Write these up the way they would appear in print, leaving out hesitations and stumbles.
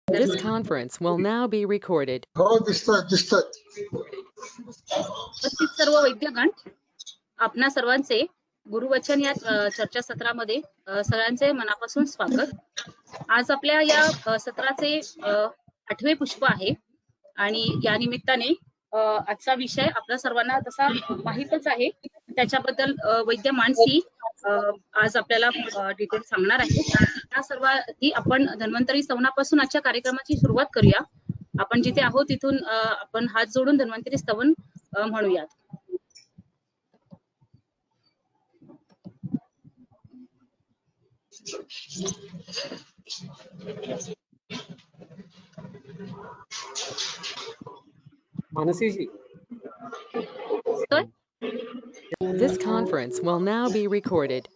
This conference will now be recorded. हो दिसतात उपस्थित सर्व वैद्यगण, आपणा सर्वांचे गुरुवचन या चर्चासत्रामध्ये सगळ्यांचे मनापासून स्वागत. आज आपल्या या सत्राचे 8वे पुष्प आहे आणि या निमित्ताने आजचा विषय आपल्या सर्वांना तसा माहीतच आहे. त्याच्याबद्दल वैद्य मानसी आज आपल्याला डिटेल सांगणार आहे. त्या सर्वांनी आपण धन्वंतरी स्तवनापासून आजच्या कार्यक्रमाची सुरुवात करूया. आपण जिथे आहोत तिथून आपण हात जोडून धन्वंतरी स्तवन म्हणूयात. मानसीजी, This conference will now be recorded.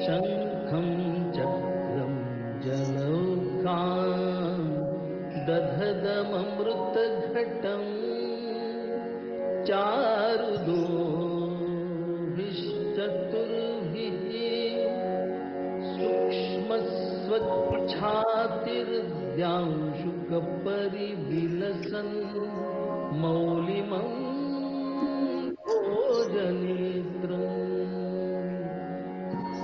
शंखं चक्रं जलौकां दधदममृतघटं चारुदोभिश्चतुर्भिः सूक्ष्मस्वच्छातिर्द्यांशुकपरिविलसन् मौलिमं भोजनेत्रम्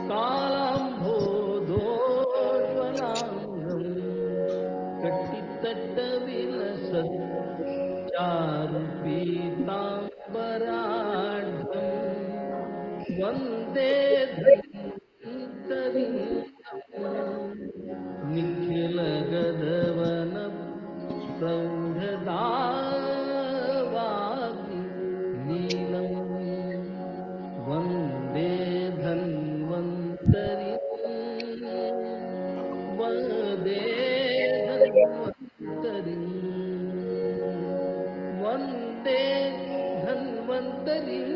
कालाम्भोधोज्वलाङ्गं कटितटविलसत् चारुपीताम्बराढ्यं वन्दे धन्वन्तरिं निखिलगदवनप्रौढदावाग्निलीलम् वन्दे धन्वन्तरिं वन्दे धन्वन्तरिं वन्दे धन्वन्तरिं.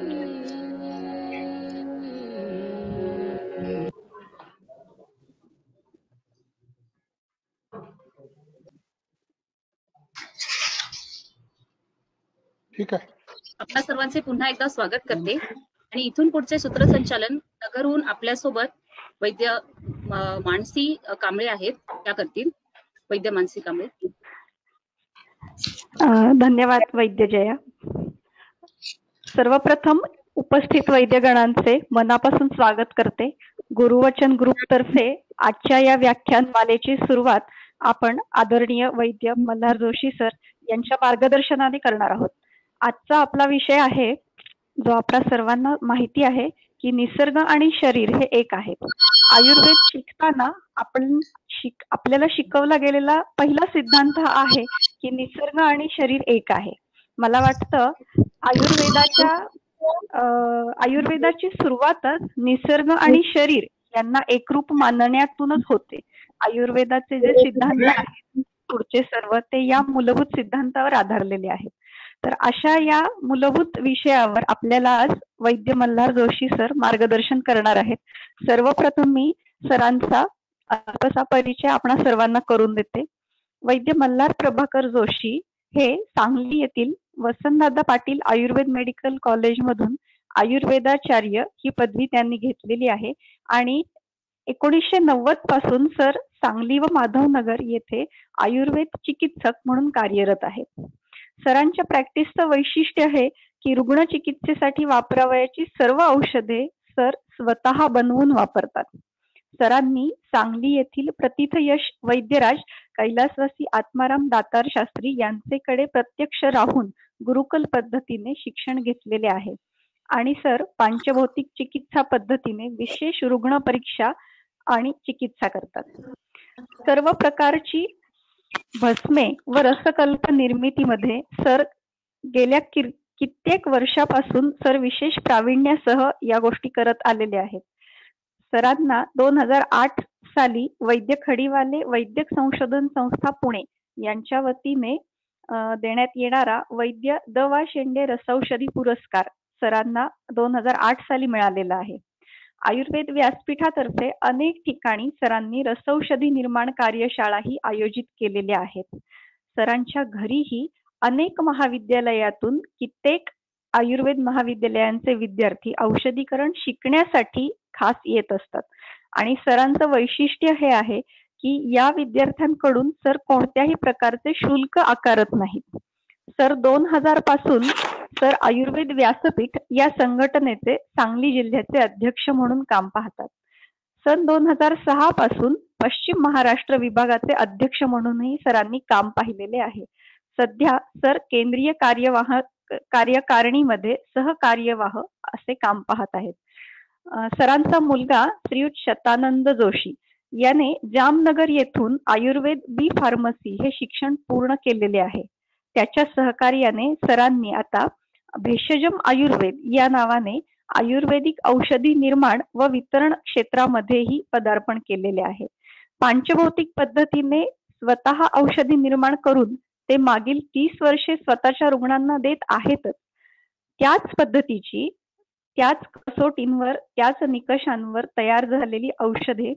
ठीक आहे. आपल्या सर्वांचे पुन्हा एकदा स्वागत करते आणि इथून पुढचे सूत्रसंचालन नगरहून आपल्यासोबत वैद्य मानसी कांबळे आहेत. त्या करतील वैद्य मानसी कांबळे. धन्यवाद वैद्य जया. सर्वप्रथम उपस्थित वैद्यगणांचे मनापासून स्वागत करते. गुरुवचन ग्रुप तर्फे आजच्या या व्याख्यानमालेची सुरुवात आपण आदरणीय वैद्य मल्हार जोशी सर यांच्या मार्गदर्शनाने करणार आहोत. आजचा आपला विषय आहे जो आपल्या सर्वांना माहिती आहे की निसर्ग आणि शरीर हे एक आहे. आयुर्वेद शिकताना आपल्याला शिकवला गेलेला पहिला सिद्धांत हा आहे की निसर्ग आणि शरीर एक आहे. मला वाटतं आयुर्वेदाची सुरुवातच निसर्ग आणि शरीर यांना एकरूप मानण्यातूनच होते. आयुर्वेदाचे जे सिद्धांत आहेत पुढचे सर्व ते या मूलभूत सिद्धांतावर आधारलेले आहेत. तर अशा या मूलभूत विषयावर आपल्याला आज वैद्य मल्हार जोशी सर मार्गदर्शन करणार आहेत. सर्वप्रथम मी सरांचा अल्पसा परिचय आपणा सर्वांना करून देते. वैद्य मल्हार प्रभाकर जोशी हे सांगली येथील वसंतदादा पाटील आयुर्वेद मेडिकल कॉलेज मधून आयुर्वेदाचार्य ही पदवी त्यांनी घेतलेली आहे आणि 1990 पासून सर सांगली व माधवनगर येथे आयुर्वेद चिकित्सक म्हणून कार्यरत आहेत. सरांच्या प्रॅक्टिसचं वैशिष्ट्य आहे की रुग्ण चिकित्सेसाठी वापरावयाची सर्व औषधे सर स्वतः बनवून वापरतात. सरांनी सांगली येथील प्रतिथयश वैद्यराज कैलासवासी आत्माराम दातार शास्त्री यांचेकडे प्रत्यक्ष राहून गुरुकुल पद्धतीने शिक्षण घेतलेले आहे आणि सर पांचभौतिक चिकित्सा पद्धतीने विशेष रुग्ण परीक्षा आणि चिकित्सा करतात. सर्व प्रकारची भस्मे व रसकल्प निर्मितीमध्ये सर गेल्या कित्येक वर्षापासून सर विशेष प्रावीण्यासह या गोष्टी करत आलेले आहेत. सरांना 2008 साली वैद्य खडीवाले वैद्यक संशोधन संस्था पुणे यांच्या वतीने देण्यात येणारा वैद्य द वा शेंडे रसौषधी पुरस्कार सरांना 2008 साली मिळालेला आहे. आयुर्वेद व्यासपीठातर्फे अनेक ठिकाणी सरांनी रसौषधी निर्माण कार्यशाळाही आयोजित केलेल्या आहेत. सरांच्या घरीही अनेक महाविद्यालयातून कित्येक आयुर्वेद महाविद्यालयांचे विद्यार्थी औषधीकरण शिकण्यासाठी खास येत असतात आणि सरांचं वैशिष्ट्य हे आहे की या विद्यार्थ्यांकडून सर कोणत्याही प्रकारचे शुल्क आकारत नाहीत. सर 2000 पासून सर आयुर्वेद व्यासपीठ या संघटनेचे सांगली जिल्ह्याचे अध्यक्ष म्हणून काम पाहतात. सन 2006 पासून पश्चिम महाराष्ट्र विभागाचे अध्यक्ष म्हणूनही सरांनी काम पाहिलेले आहे. सध्या सर केंद्रीय कार्यकारिणीमध्ये सहकार्यवाह असे काम पाहत आहेत. सरांचा मुलगा श्रीयुत शतानंद जोशी याने जामनगर येथून आयुर्वेद बी फार्मसी हे शिक्षण पूर्ण केलेले आहे. त्याच्या सहकार्याने सरांनी आता भेषजम आयुर्वेद या नावाने आयुर्वेदिक औषधी निर्माण व वितरण क्षेत्रामध्येही पदार्पण केलेले आहे. पांचभौतिक पद्धतीने स्वतः औषधी निर्माण करून ते मागील 30 वर्षे स्वतःच्या रुग्णांना देत आहेतच. त्याच पद्धतीची त्याच कसोटींवर त्याच निकषांवर तयार झालेली औषधे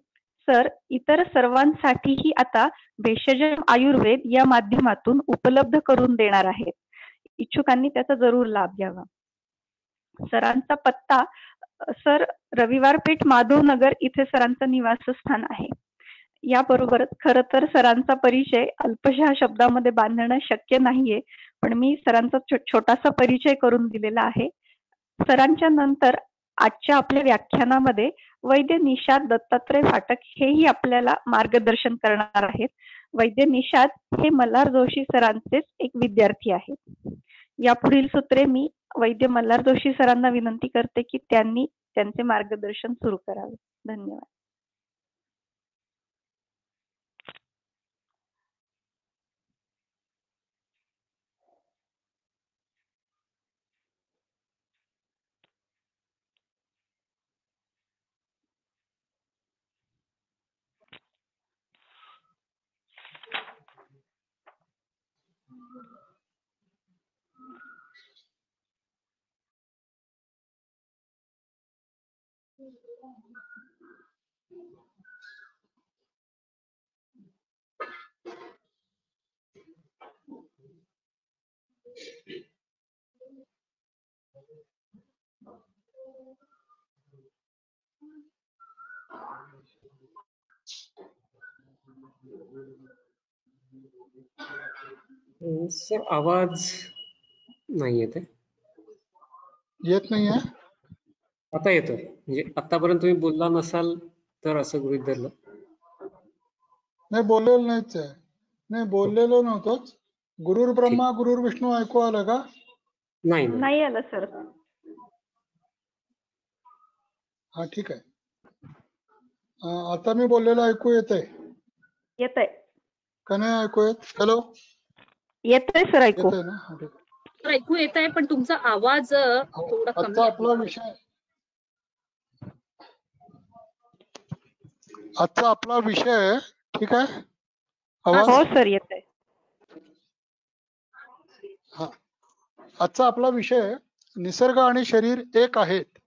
सर इतर सर्वांसाठीही आता भेषजम आयुर्वेद या माध्यमातून उपलब्ध करून देणार आहेत. इच्छुकांनी त्याचा जरूर लाभ घ्यावा. सरांचा पत्ता सर रविवार पेठ माधवनगर इथे सरांचं निवासस्थान आहे. याबरोबरच खर तर सरांचा परिचय अल्पशा शब्दामध्ये बांधणं शक्य नाहीये, पण मी सरांचा छोटासा परिचय करून दिलेला आहे. सरांच्या नंतर आजच्या आपल्या व्याख्यानामध्ये वैद्य निषाद दत्तात्रय फाटक हेही आपल्याला मार्गदर्शन करणार आहेत. वैद्य निषाद हे मल्हार जोशी सरांचेच एक विद्यार्थी आहेत. यापुढील सूत्रे मी वैद्य मल्हार जोशी सरांना विनंती करते की त्यांनी त्यांचे मार्गदर्शन सुरू करावे. धन्यवाद. सर आवाज नाही येत आहे. येत नाहीये. आता येतोय. म्हणजे आतापर्यंत तुम्ही बोलला नसाल तर असं गृहीत धरलं. नाही बोललेलो नाहीच आहे. नाही बोललेलो नव्हतोच. गुरुर ब्रह्मा गुरुर विष्णू ऐकू आलं का? नाही नाही आलं सर. हा ठीक आहे. आता मी बोललेलं ऐकू येतंय? येतंय. का नाही ऐकू येत? हॅलो येतंय सर ऐकू. येतंय ना? हा, ठीक आहे. ऐकू येत आहे पण तुमचा आवाज थोडा कमी आजचा आपला विषय ठीक आहे. आवाज हो सर येतंय. हा. आजचा आपला विषय निसर्ग आणि शरीर एक आहेत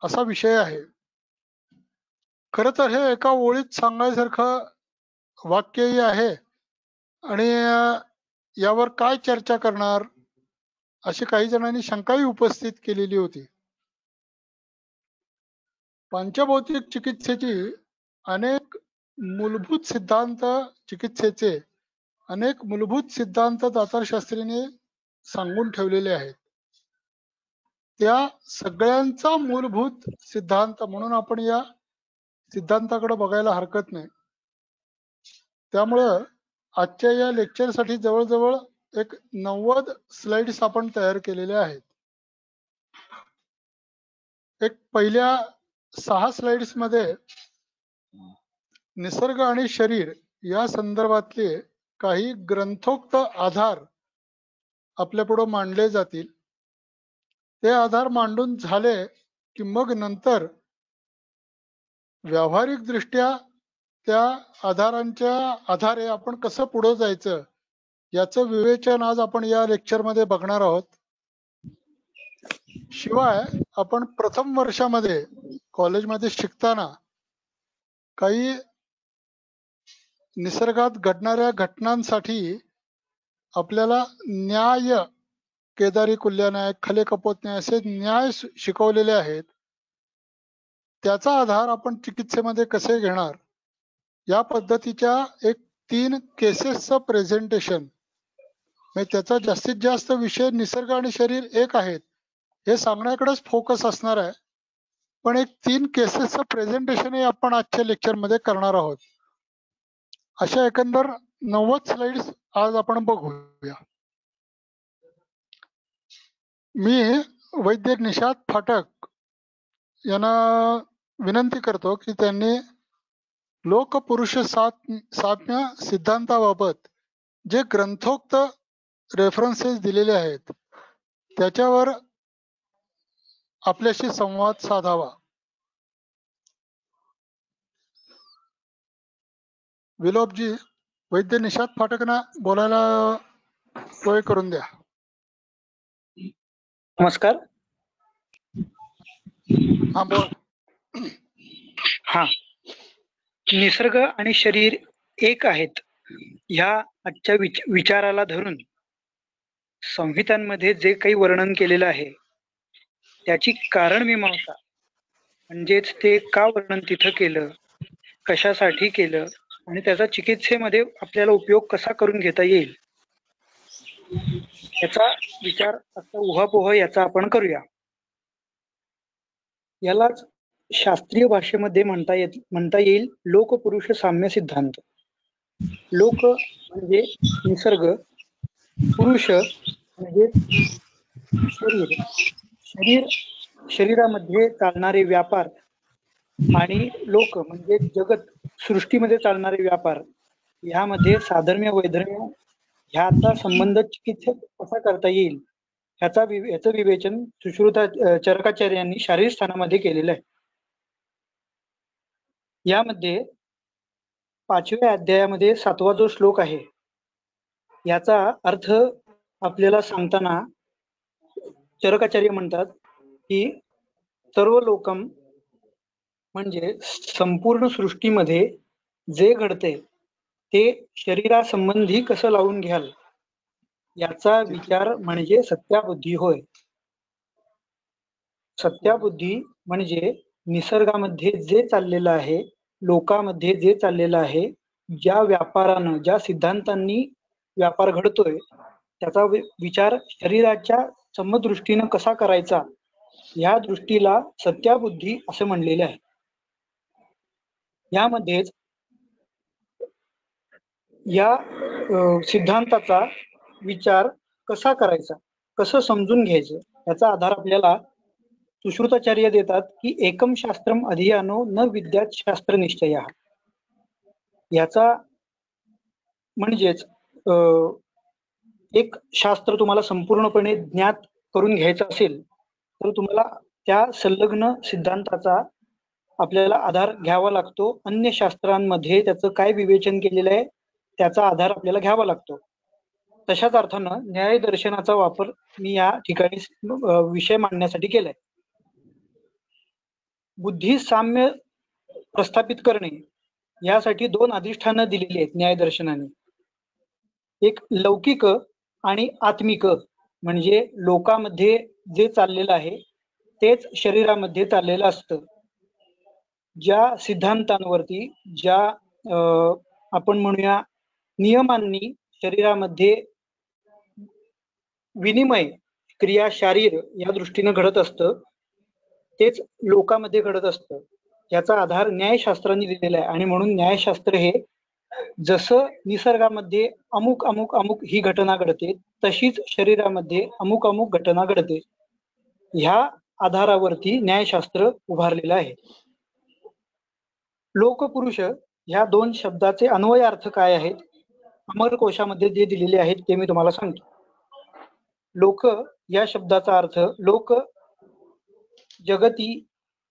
असा विषय आहे. खर तर हे एका ओळीत सांगायसारखं वाक्यही आहे आणि यावर काय चर्चा करणार अशी काही जणांनी शंकाही उपस्थित केलेली होती. पंचभौतिक चिकित्सेची अनेक मूलभूत सिद्धांत चिकित्सेचे अनेक मूलभूत सिद्धांत दातारशास्त्रीने सांगून ठेवलेले आहेत. त्या सगळ्यांचा मूलभूत सिद्धांत म्हणून आपण या सिद्धांताकडे बघायला हरकत नाही. त्यामुळं आजच्या या लेक्चरसाठी जवळजवळ एक 90 स्लाइड्स आपण तयार केलेल्या आहेत. एक पहिल्या 6 स्लाइड्स मध्ये निसर्ग आणि शरीर या संदर्भातले काही ग्रंथोक्त आधार आपल्या पुढे मांडले जातील. ते आधार मांडून झाले की मग नंतर व्यावहारिक दृष्ट्या त्या आधारांच्या आधारे आपण कसं पुढे जायचं याचं विवेचन आज आपण या लेक्चरमध्ये बघणार आहोत. शिवाय आपण प्रथम वर्षामध्ये कॉलेजमध्ये शिकताना काही निसर्गात घडणाऱ्या घटनांसाठी आपल्याला न्याय, केदारी कुल्या न्याय, खले कपोत न्याय असे न्याय शिकवलेले आहेत. त्याचा आधार आपण चिकित्सेमध्ये कसे घेणार या पद्धतीच्या एक 3 केसेसचं प्रेझेंटेशन, म्हणजे त्याचा जास्तीत जास्त विषय निसर्ग आणि शरीर एक आहेत हे सांगण्याकडेच फोकस असणार आहे. पण एक 3 केसेसचं प्रेझेंटेशनही आपण आजच्या लेक्चरमध्ये करणार आहोत. अशा एकंदर 90 स्लाइड्स आज आपण बघूया. मी वैद्य निषाद फाटक यांना विनंती करतो की त्यांनी लोकपुरुष साम्य सिद्धांताबाबत जे ग्रंथोक्त रेफरन्सेस दिलेले आहेत त्याच्यावर आपल्याशी संवाद साधावा. विलोपजी, वैद्य निषाद फाटकना बोलायला सोय करून द्या. नमस्कार. हा बोल. हा, निसर्ग आणि शरीर एक आहेत ह्या आजच्या विचाराला धरून संहितांमध्ये जे काही वर्णन केलेलं आहे त्याची कारणमीमांसा, म्हणजेच ते का वर्णन तिथं केलं, कशासाठी केलं आणि त्याचा चिकित्सेमध्ये आपल्याला उपयोग कसा करून घेता येईल याचा विचार असा उहापोह याचा आपण करूया. यालाच शास्त्रीय भाषेमध्ये म्हणता येईल लोकपुरुष साम्य सिद्धांत. लोक म्हणजे निसर्ग, पुरुष म्हणजे शरीर, शरीरामध्ये चालणारे व्यापार आणि लोक म्हणजे जगत, सृष्टीमध्ये चालणारे व्यापार, ह्यामध्ये साधर्म्य वैधर्म्य ह्याचा संबंध चिकित्सेत कसा करता येईल याचं विवेचन सुश्रुता चरकाचार्यांनी शारीर स्थानामध्ये केलेलं आहे. यामध्ये 5व्या अध्यायामध्ये 7वा जो श्लोक आहे याचा अर्थ आपल्याला सांगताना चरकाचार्य म्हणतात की सर्व लोकम म्हणजे संपूर्ण सृष्टीमध्ये जे घडते ते शरीरासंबंधी कसं लावून घ्याल याचा विचार म्हणजे सत्याबुद्धी होय. सत्याबुद्धी म्हणजे निसर्गामध्ये जे चाललेलं आहे, लोकांमध्ये जे चाललेलं आहे, ज्या व्यापारानं, ज्या सिद्धांतांनी व्यापार घडतोय त्याचा विचार शरीराच्या समदृष्टीनं कसा करायचा या दृष्टीला सत्याबुद्धी असं म्हणलेलं आहे. यामध्येच या सिद्धांताचा विचार कसा करायचा, कसं समजून घ्यायचं याचा आधार आपल्याला सुश्रुताचार्य देतात की एकम शास्त्रम अधियानो न विद्यात शास्त्र निश्चय. याचा म्हणजेच एक शास्त्र तुम्हाला संपूर्णपणे ज्ञात करून घ्यायचं असेल तर तुम्हाला त्या संलग्न सिद्धांताचा आपल्याला आधार घ्यावा लागतो. अन्य शास्त्रांमध्ये त्याचं काय विवेचन केलेलं आहे त्याचा आधार आपल्याला घ्यावा लागतो. तशाच अर्थानं न्याय दर्शनाचा वापर मी या ठिकाणी विषय मांडण्यासाठी केलाय. बुद्धी साम्य प्रस्थापित करणे यासाठी 2 अधिष्ठानं दिलेली आहेत न्याय दर्शनाने. एक लौकिक आणि आत्मिक, म्हणजे लोकांमध्ये जे चाललेलं आहे तेच शरीरामध्ये चाललेलं असतं. ज्या सिद्धांतांवरती, ज्या आपण म्हणूया नियमांनी शरीरामध्ये विनिमय क्रिया शारीर या दृष्टीने घडत असतं तेच लोकांमध्ये घडत असतं. याचा आधार न्यायशास्त्रांनी दिलेला आहे आणि म्हणून न्यायशास्त्र हे जसं निसर्गामध्ये अमुक अमुक अमुक ही घटना घडते तशीच शरीरामध्ये अमुक अमुक घटना घडते, ह्या आधारावरती न्यायशास्त्र उभारलेलं आहे. लोकपुरुष ह्या दोन शब्दाचे अन्वय अर्थ काय आहेत अमरकोशामध्ये जे दिलेले आहेत ते मी तुम्हाला सांगतो. लोक या शब्दाचा अर्थ लोक, जगती,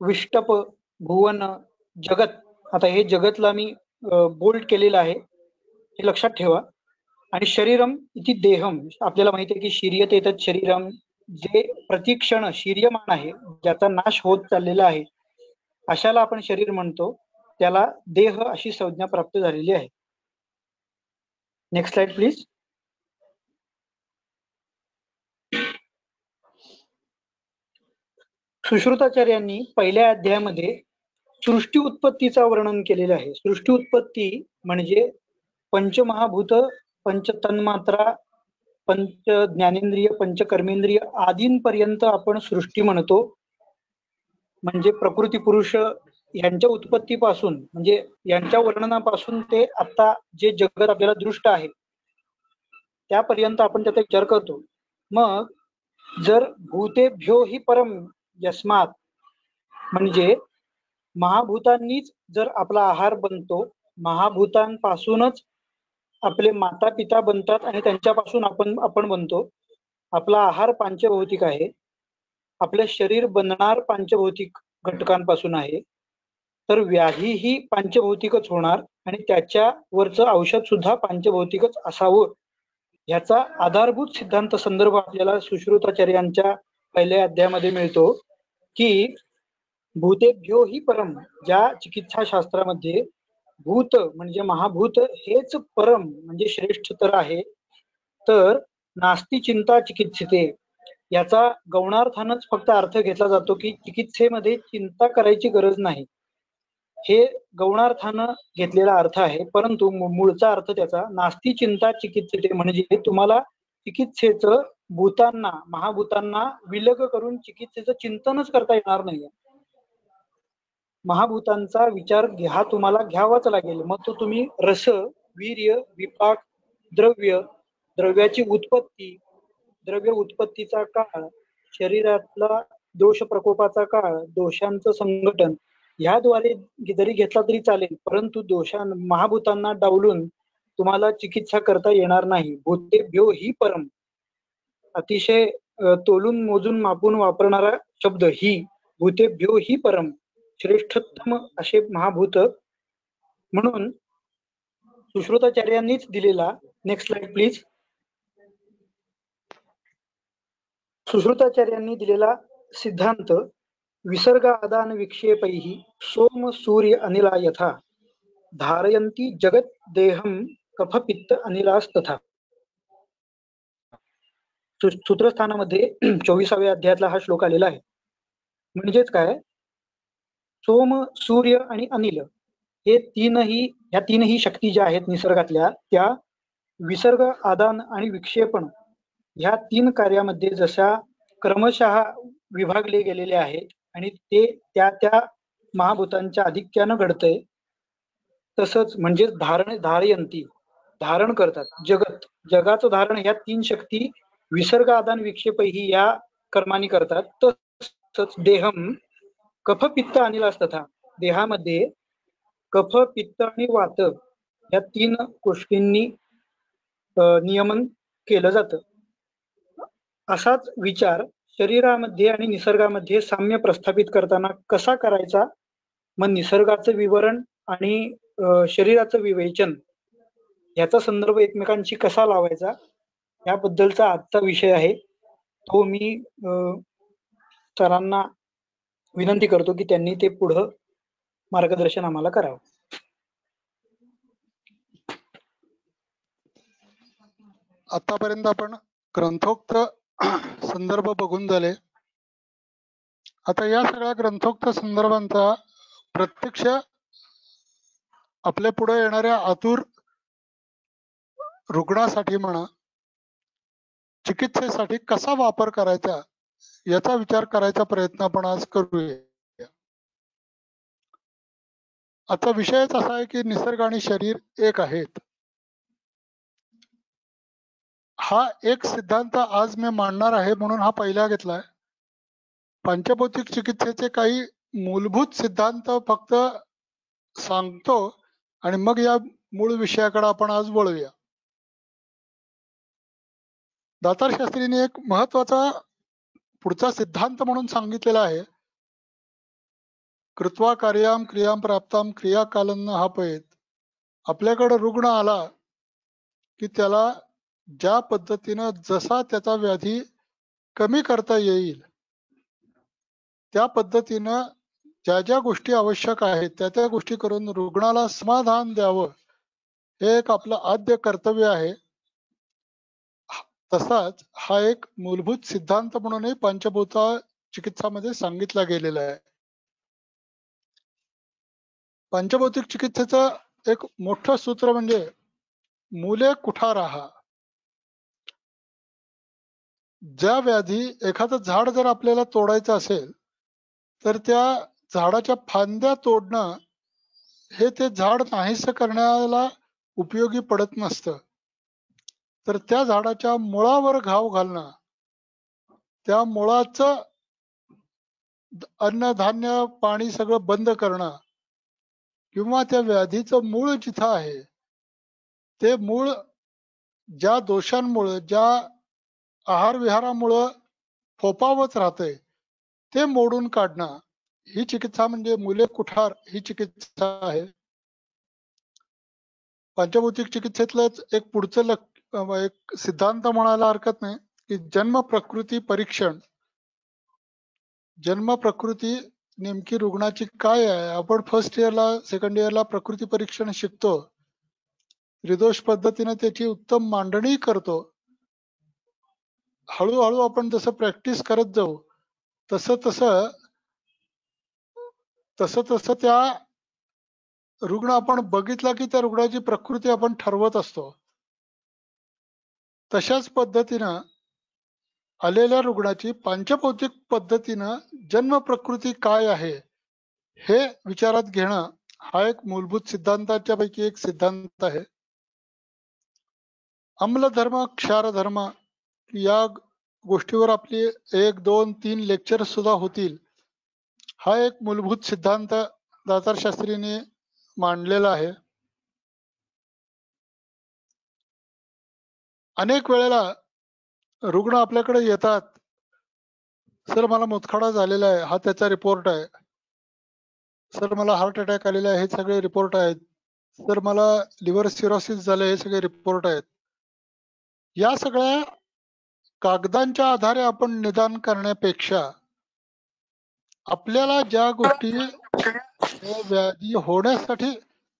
विष्टप, भुवन, जगत. आता हे जगतला मी बोल्ड केलेलं आहे, हे लक्षात ठेवा. आणि शरीरम इति देहम, आपल्याला माहिती आहे की शिर्यते एतत् शरीरम, जे प्रतिक्षण शिर्यमान आहे, ज्याचा नाश होत चाललेला आहे, अशाला आपण शरीर म्हणतो, त्याला देह अशी संज्ञा प्राप्त झालेली आहे. Next slide please. सुश्रुताचार्यांनी पहिल्या अध्यायामध्ये सृष्टी उत्पत्तीचा वर्णन केलेलं आहे. सृष्टी उत्पत्ती म्हणजे पंचमहाभूत, पंचतन्मात्रा, पंच ज्ञानेंद्रिय, पंचकर्मेंद्रिय आदींपर्यंत आपण सृष्टी म्हणतो. म्हणजे प्रकृती पुरुष यांच्या उत्पत्तीपासून, म्हणजे यांच्या वर्णनापासून ते आता जे जगत आपल्याला दृष्ट आहे त्यापर्यंत आपण त्याचा विचार करतो. मग जर भूतेभ्यो हि परम यस्मात, म्हणजे महाभूतांनीच जर आपला आहार बनतो, महाभूतांपासूनच आपले माता पिता बनतात आणि त्यांच्यापासून आपण बनतो. आपला आहार पांचभौतिक आहे, आपले शरीर बनणार पांचभौतिक घटकांपासून आहे, तर व्याधी ही पांचभौतिकच होणार आणि त्याच्यावरचं औषध सुद्धा पांचभौतिकच असावं. ह्याचा आधारभूत सिद्धांत संदर्भ आपल्याला सुश्रुताचार्यांच्या पहिल्या अध्यायामध्ये मिळतो की भूतेभ्यो हि परम, ज्या चिकित्सा शास्त्रामध्ये भूत म्हणजे महाभूत हेच परम म्हणजे श्रेष्ठतर आहे, तर नास्ती चिंता चिकित्सिते, याचा गौणार्थानच फक्त अर्थ घेतला जातो की चिकित्सेमध्ये चिंता करायची गरज नाही. हे गौणार्थानं घेतलेला अर्थ आहे, परंतु मूळचा अर्थ त्याचा नास्ती चिंता चिकित्सिते म्हणजे तुम्हाला चिकित्सेचं भूतांना महाभूतांना विलग करून चिकित्सेचं चिंतनच करता येणार नाही. महाभूतांचा विचार हा तुम्हाला घ्यावाच लागेल. मग तो तुम्ही रस, वीर्य, विपाक, द्रव्य, द्रव्याची उत्पत्ती, द्रव्य उत्पत्तीचा काळ, शरीरातला दोष प्रकोपाचा काळ, दोषांचं संघटन, ह्याद्वारे जरी घेतला तरी चालेल, परंतु महाभूतांना डावलून तुम्हाला चिकित्सा करता येणार नाही. भूतेभ्यो ही परम, अतिशय तोलून मोजून मापून वापरणारा शब्द ही, भूतेभ्यो ही परम, श्रेष्ठतम असे महाभूत म्हणून सुश्रुताचार्यांनीच दिलेला. Next slide please. सुश्रुताचार्यांनी दिलेला सिद्धांत विसर्ग आदान विक्षेपैहि सोम सूर्य अनिला यथा धारयंती जगत देहम कफ पित्त अनिलास्तथा. सूत्रस्थानामध्ये 24व्या अध्यायातला हा श्लोक आलेला आहे. म्हणजेच काय, सोम, सूर्य आणि अनिल हे ह्या तीनही शक्ती ज्या आहेत निसर्गातल्या, त्या विसर्ग, आदान आणि विक्षेपण ह्या तीन कार्यामध्ये जशा क्रमशः विभागले गेलेले आहेत आणि ते त्या महाभूतांच्या आधिक्यानं घडतंय, तसंच म्हणजे धारयंती धारण करतात, जगाचं धारण ह्या तीन शक्ती विसर्ग, आदान, विक्षेपही या कर्माने करतात. तसंच देहम कफ पित्त अनिलास्तथा, देहामध्ये कफ, पित्त आणि वात या तीन गोष्टींनी नियमन केलं जातं. असाच विचार शरीरामध्ये आणि निसर्गामध्ये साम्य प्रस्थापित करताना कसा करायचा, मग निसर्गाचं विवरण आणि शरीराचं विवेचन याचा संदर्भ एकमेकांशी कसा लावायचा, याबद्दलचा आजचा विषय आहे. तो मी सरांना विनंती करतो की त्यांनी ते पुढं मार्गदर्शन आम्हाला करावं. आतापर्यंत आपण ग्रंथोक्त संदर्भ बघून झाले. आता या सगळ्या ग्रंथोक्त संदर्भांचा प्रत्यक्ष आपल्या पुढे येणाऱ्या आतुर रुग्णासाठी म्हणा, चिकित्सेसाठी कसा वापर करायचा याचा विचार करायचा प्रयत्न आपण आज करूया. आता विषयच असा आहे की निसर्ग आणि शरीर एक आहेत. हा एक सिद्धांत आज मी मांडणार आहे म्हणून हा पहिला घेतलाय. पंचभौतिक चिकित्सेचे काही मूलभूत सिद्धांत फक्त सांगतो आणि मग या मूळ विषयाकडे आपण आज वळूया. दातार शास्त्रीने एक महत्वाचा पुढचा सिद्धांत म्हणून सांगितलेला आहे, कृत्वा कार्याम क्रियाम प्राप्ताम क्रियाकालन हापयेत. आपल्याकडे रुग्ण आला की त्याला ज्या पद्धतीनं जसा त्याचा व्याधी कमी करता येईल त्या पद्धतीनं ज्या ज्या गोष्टी आवश्यक आहेत त्या त्या गोष्टी करून रुग्णाला समाधान द्यावं, हे एक आपलं आद्य कर्तव्य आहे. तसाच हा एक मूलभूत सिद्धांत म्हणूनही पंचभूत चिकित्सामध्ये सांगितला गेलेला आहे. पंचभौतिक चिकित्सेचं एक मोठं सूत्र म्हणजे मूले कुठाराः. ज्या व्याधी एखादं झाड जर आपल्याला तोडायचं असेल तर त्या झाडाच्या फांद्या तोडणं हे ते झाड नाहीसं करण्याला उपयोगी पडत नसतं, तर त्या झाडाच्या मुळावर घाव घालणं, त्या मुळाचं अन्न धान्य पाणी सगळं बंद करणं, किंवा त्या व्याधीचं मूळ जिथं आहे ते मूळ ज्या दोषांमुळे ज्या आहार विहारामुळं फोपावत राहतंय ते मोडून काढणं, ही चिकित्सा म्हणजे मूले कुठार ही चिकित्सा आहे. पंचभौतिक चिकित्सेतलंच एक पुढचं एक सिद्धांत म्हणायला हरकत नाही की जन्म प्रकृती परीक्षण. जन्म प्रकृती नेमकी रुग्णाची काय आहे, आपण फर्स्ट इयरला सेकंड इयरला प्रकृती परीक्षण शिकतो, त्रिदोष पद्धतीने त्याची उत्तम मांडणी करतो. हळूहळू आपण जसं प्रॅक्टिस करत जाऊ तसं तसं त्या रुग्ण आपण बघितला की त्या रुग्णाची प्रकृती आपण ठरवत असतो. तशाच पद्धतीनं आलेल्या रुग्णाची पंचभौतिक पद्धतीनं जन्म प्रकृती काय आहे हे विचारात घेणं हा एक मूलभूत सिद्धांताच्या पैकी एक सिद्धांत आहे. अम्लधर्म क्षारधर्म या गोष्टीवर आपली 1, 2, 3 लेक्चर सुद्धा होतील. हा एक मूलभूत सिद्धांत दातार शास्त्रीने मांडलेला आहे. अनेक वेळेला रुग्ण आपल्याकडे येतात, सर मला मुतखडा झालेला आहे, हा त्याचा रिपोर्ट आहे, सर मला हार्ट अटॅक आलेला आहे, हे सगळे रिपोर्ट आहेत, सर मला लिव्हर सिरोसिस झाले, हे सगळे रिपोर्ट आहेत. या सगळ्या कागदांच्या आधारे आपण निदान करण्यापेक्षा आपल्याला ज्या गोष्टी व्याधी होण्यासाठी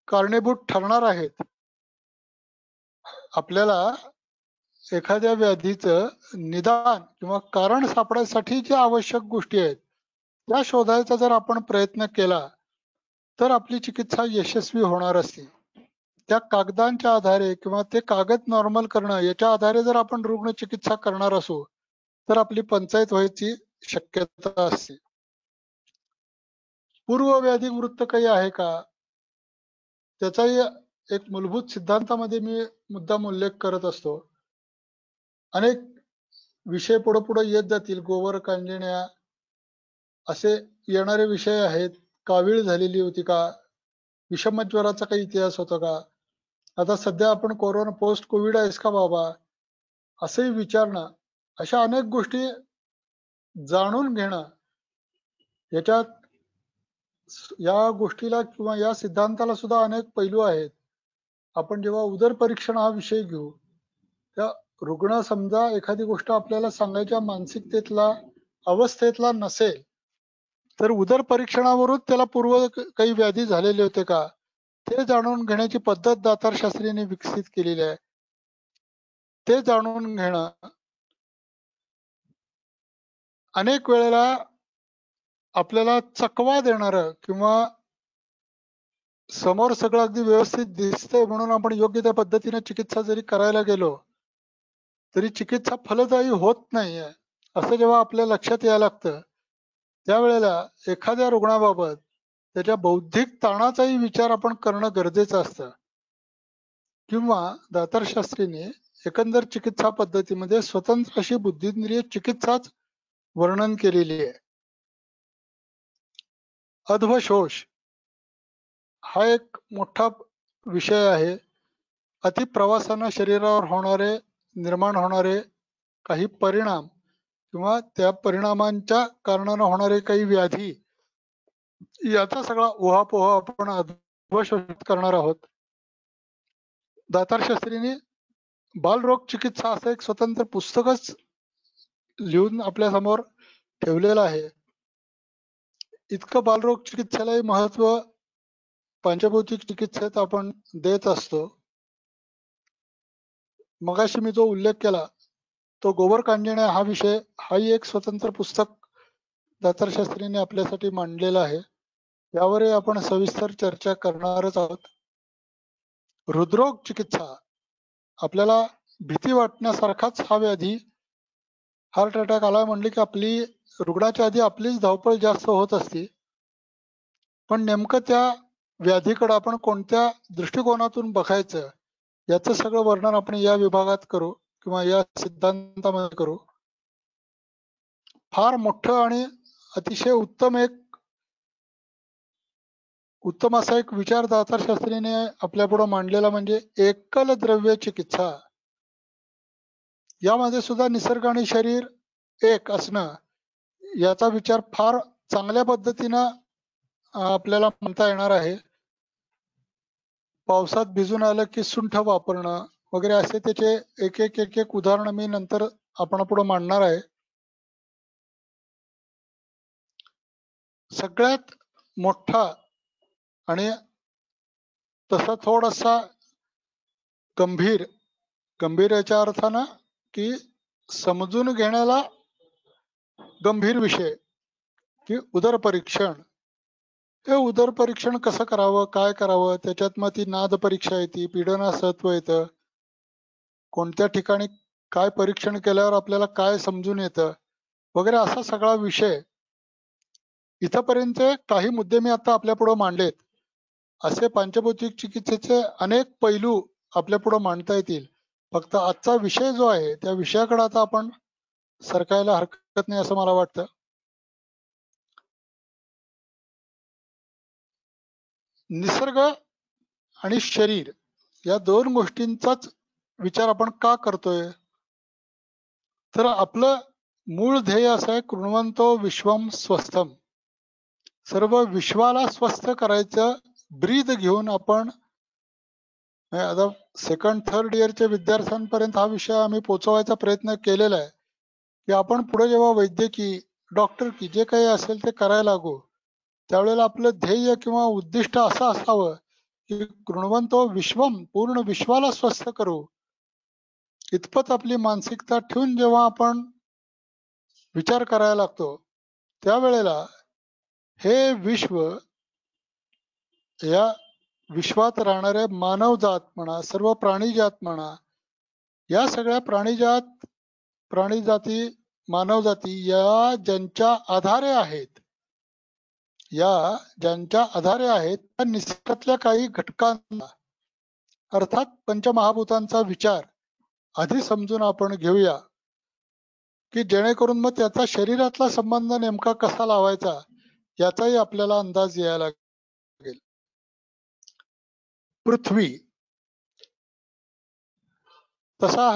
कारणीभूत ठरणार आहेत, आपल्याला एखाद्या व्याधीचं निदान किंवा कारण सापडायसाठी ज्या आवश्यक गोष्टी आहेत त्या शोधायचा जर आपण प्रयत्न केला तर आपली चिकित्सा यशस्वी होणार असते. त्या कागदांच्या आधारे किंवा ते कागद नॉर्मल करणं याच्या आधारे जर आपण रुग्ण चिकित्सा करणार असू तर आपली पंचायत व्हायची शक्यता असते. पूर्व व्याधी वृत्त काही आहे का, त्याचाही एक मूलभूत सिद्धांतामध्ये मी मुद्दाम उल्लेख करत असतो. अनेक विषय पुढे पुढे येत जातील, गोवर कांजिण्या असे येणारे विषय आहेत. कावीळ झालेली होती का, विषमज्वराचा काही इतिहास होता का, आता सध्या आपण कोरोना पोस्ट कोविड आहेस का बाबा, असंही विचारणं, अशा अनेक गोष्टी जाणून घेणं. याच्यात या गोष्टीला किंवा या सिद्धांताला सुद्धा अनेक पैलू आहेत. आपण जेव्हा उदर परीक्षण हा विषय घेऊ त्या रुग्ण समजा एखादी गोष्ट आपल्याला सांगायच्या मानसिकतेतला अवस्थेतला नसेल तर उदर परीक्षणावरून त्याला पूर्व काही व्याधी झालेले होते का ते जाणून घेण्याची पद्धत दातार शास्त्रीने विकसित केलेली आहे. ते जाणून घेणं अनेक वेळेला आपल्याला चकवा देणारं किंवा समोर सगळं अगदी व्यवस्थित दिसतंय म्हणून आपण योग्य त्या पद्धतीने चिकित्सा जरी करायला गेलो तरी चिकित्सा फलदायी होत नाहीये असं जेव्हा आपल्या लक्षात यायला लागतं त्यावेळेला एखाद्या रुग्णाबाबत त्याच्या बौद्धिक ताणाचाही विचार आपण करणं गरजेचं असतं. किंवा दातार शास्त्रीने एकंदर चिकित्सा पद्धतीमध्ये स्वतंत्र अशी बुद्धिंद्रिय चिकित्साच वर्णन केलेली आहे. अध्वशोष हा एक मोठा विषय आहे. अति प्रवासानं शरीरावर निर्माण होणारे काही परिणाम किंवा त्या परिणामांच्या कारणानं होणारे काही व्याधी, याचा सगळा उहापोह आपण अध्वशोषित करणार आहोत. दातारशास्त्रींनी बालरोग चिकित्सा असं एक स्वतंत्र पुस्तकच लिहून आपल्या समोर ठेवलेलं आहे. इतकं बालरोग चिकित्सालाही महत्व पंचभौतिक चिकित्सेत आपण देत असतो. मगाशी मी जो उल्लेख केला तो गोबर कांजिण्या हा विषय, हाही एक स्वतंत्र पुस्तक दातारशास्त्रींनी आपल्यासाठी मांडलेलं आहे. यावरही आपण सविस्तर चर्चा करणारच आहोत. हृदरोग चिकित्सा, आपल्याला भीती वाटण्यासारखाच हा व्याधी, हार्ट अटॅक आला म्हणले की आपली रुग्णाच्या आधी आपलीच धावपळ जास्त होत असते. पण नेमकं त्या व्याधीकडे आपण कोणत्या दृष्टिकोनातून बघायचं याचं सगळं वर्णन आपण या विभागात करू किंवा या सिद्धांतामध्ये करू. फार मोठं आणि अतिशय उत्तम असा एक विचार दातारशास्त्रीने आपल्या पुढे मांडलेला म्हणजे एकल द्रव्य चिकित्सा. यामध्ये सुद्धा निसर्ग आणि शरीर एक असणं याचा विचार फार चांगल्या पद्धतीनं आपल्याला म्हणता येणार आहे. पावसात भिजून आलं की सुंठ वापरणं वगैरे असे त्याचे एक एक उदाहरण मी नंतर आपण पुढे मांडणार आहे. सगळ्यात मोठा आणि तसा थोडासा गंभीर याच्या अर्थानं की समजून घेण्याला गंभीर विषय की उदर परीक्षण. हे उदर परीक्षण कसं करावं, काय करावं, त्याच्यात मग ती नाद परीक्षा येते, पीडनासत्व येतं, कोणत्या ठिकाणी काय परीक्षण केल्यावर आपल्याला काय समजून येतं वगैरे असा सगळा विषय. इथपर्यंत काही मुद्दे मी आता आपल्या पुढे मांडलेत. असे पंचभौतिक चिकित्सेचे अनेक पैलू आपल्या पुढे मांडता येतील. फक्त आजचा विषय जो आहे त्या विषयाकडे आता आपण सरकायला हरकत नाही असं मला वाटतं. निसर्ग आणि शरीर या दोन गोष्टींचाच विचार आपण का करतोय, तर आपलं मूळ ध्येय असं आहे, कृण्वन्तो विश्वम स्वस्थम. सर्व विश्वाला स्वस्थ करायचं ब्रीद घेऊन आपण आता सेकंड थर्ड इयरच्या विद्यार्थ्यांपर्यंत हा विषय आम्ही पोचवायचा प्रयत्न केलेला आहे की आपण पुढे जेव्हा वैद्यकीय डॉक्टर की जे काही असेल ते करायला लागू, त्यावेळेला आपलं ध्येय किंवा उद्दिष्ट असं असावं की कृण्वन्तो विश्वम, पूर्ण विश्वाला स्वस्थ करू. इतपत आपली मानसिकता ठेवून जेव्हा आपण विचार करायला लागतो त्यावेळेला हे विश्व, या विश्वात राहणारे मानवजात म्हणा, सर्व प्राणीजात म्हणा, या सगळ्या प्राणीजाती मानवजाती या ज्यांच्या आधारे आहेत, त्या निसर्गातल्या काही घटकांना अर्थात पंचमहाभूतांचा विचार आधी समजून आपण घेऊया की जेणेकरून मग त्याचा शरीरातला संबंध नेमका कसा लावायचा याचाही आपल्याला अंदाज यायला लागेल. पृथ्वी तसा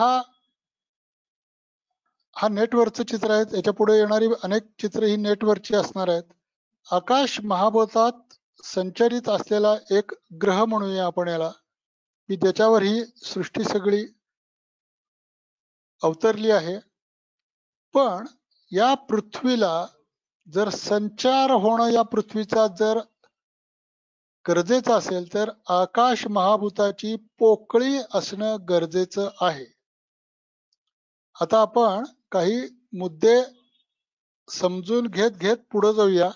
हा नेटवरचं चित्र आहे. याच्या पुढे येणारी अनेक चित्र ही नेटवरची असणार आहेत. आकाश महाभूतात संचरित असलेला एक ग्रह म्हणूया आपण याला, की ज्याच्यावर ही सृष्टी सगळी अवतरली आहे. पण या पृथ्वीला जर संचार होणं या पृथ्वीचा जर गरजेचं असेल तर आकाश महाभूताची पोकळी असणं गरजेचं आहे. आता आपण काही मुद्दे समजून घेत पुढे जाऊया.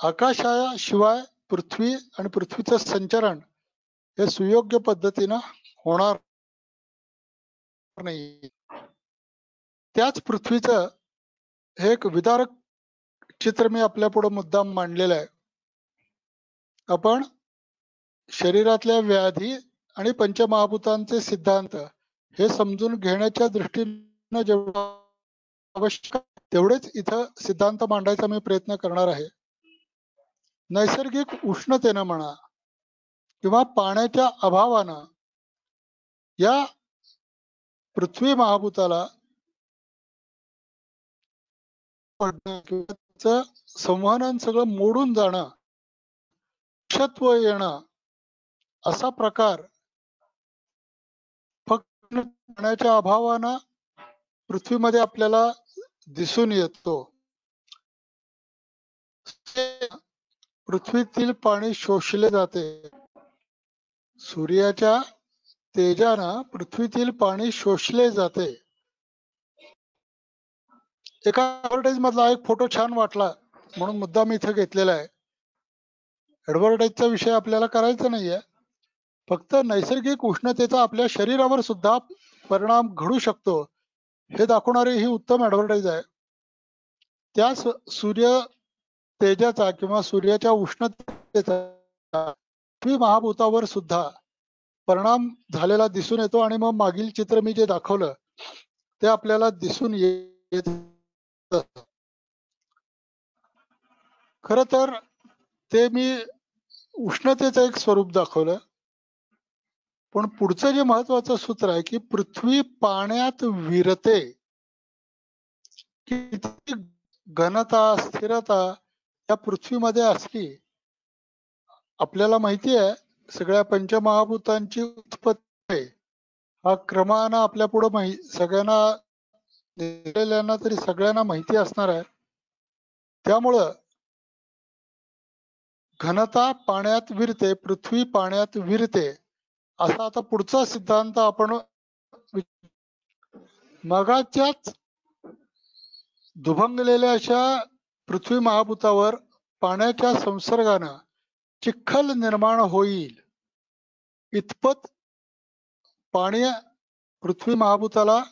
आकाशाशिवाय पृथ्वी आणि पृथ्वीचं संचरण हे सुयोग्य पद्धतीनं होणार नाही. त्याच पृथ्वीचं हे एक विदारक चित्र मी आपल्या पुढे मुद्दाम मांडलेलं आहे. आपण शरीरातल्या व्याधी आणि पंचमहाभूतांचे सिद्धांत हे समजून घेण्याच्या दृष्टीनं जेवढं आवश्यक तेवढेच इथं सिद्धांत मांडायचा मी प्रयत्न करणार आहे. नैसर्गिक उष्णतेनं म्हणा किंवा पाण्याच्या अभावानं या पृथ्वी महाभूताला पडणं किंवा त्याचं संवहन सगळं मोडून जाणं, क्षत्व येणं, असा प्रकार फक्त पाण्याच्या अभावानं पृथ्वीमध्ये आपल्याला दिसून येतो. पृथ्वीतील पाणी शोषले जाते. सूर्याच्या तेजानं पृथ्वीतील पाणी शोषले जाते. एका ऍडव्हर्टाईज मधला एक फोटो छान वाटला म्हणून मुद्दाम इथे घेतलेला आहे. ऍडव्हर्टाईजचा विषय आपल्याला करायचा नाहीये, फक्त नैसर्गिक उष्णतेचा आपल्या शरीरावर सुद्धा परिणाम घडू शकतो हे दाखवणारी ही उत्तम ऍडव्हर्टाईज आहे. त्या सूर्य तेजाचा किंवा सूर्याच्या उष्णतेचा पृथ्वी महाभूतावर सुद्धा परिणाम झालेला दिसून येतो आणि मग मागील चित्र मी जे दाखवलं ते आपल्याला दिसून येत. खर तर ते मी उष्णतेचं एक स्वरूप दाखवलं, पण पुढचं जे महत्वाचं सूत्र आहे की पृथ्वी पाण्यात विरते. किती घनता स्थिरता या पृथ्वीमध्ये असली. आपल्याला माहिती आहे सगळ्या पंचमहाभूतांची उत्पत्ती आहे. हा क्रमानं आपल्या पुढे सगळ्यांना दिलेल्यांना तरी सगळ्यांना माहिती असणार आहे. त्यामुळं घनता पाण्यात विरते, पृथ्वी पाण्यात विरते असा आता पुढचा सिद्धांत आपण मगाच्याच दुभंगलेल्या अशा पृथ्वी महाभूतावर पाण्याच्या संसर्गानं चिखल निर्माण होईल इतपत पाणी पृथ्वी महाभूताला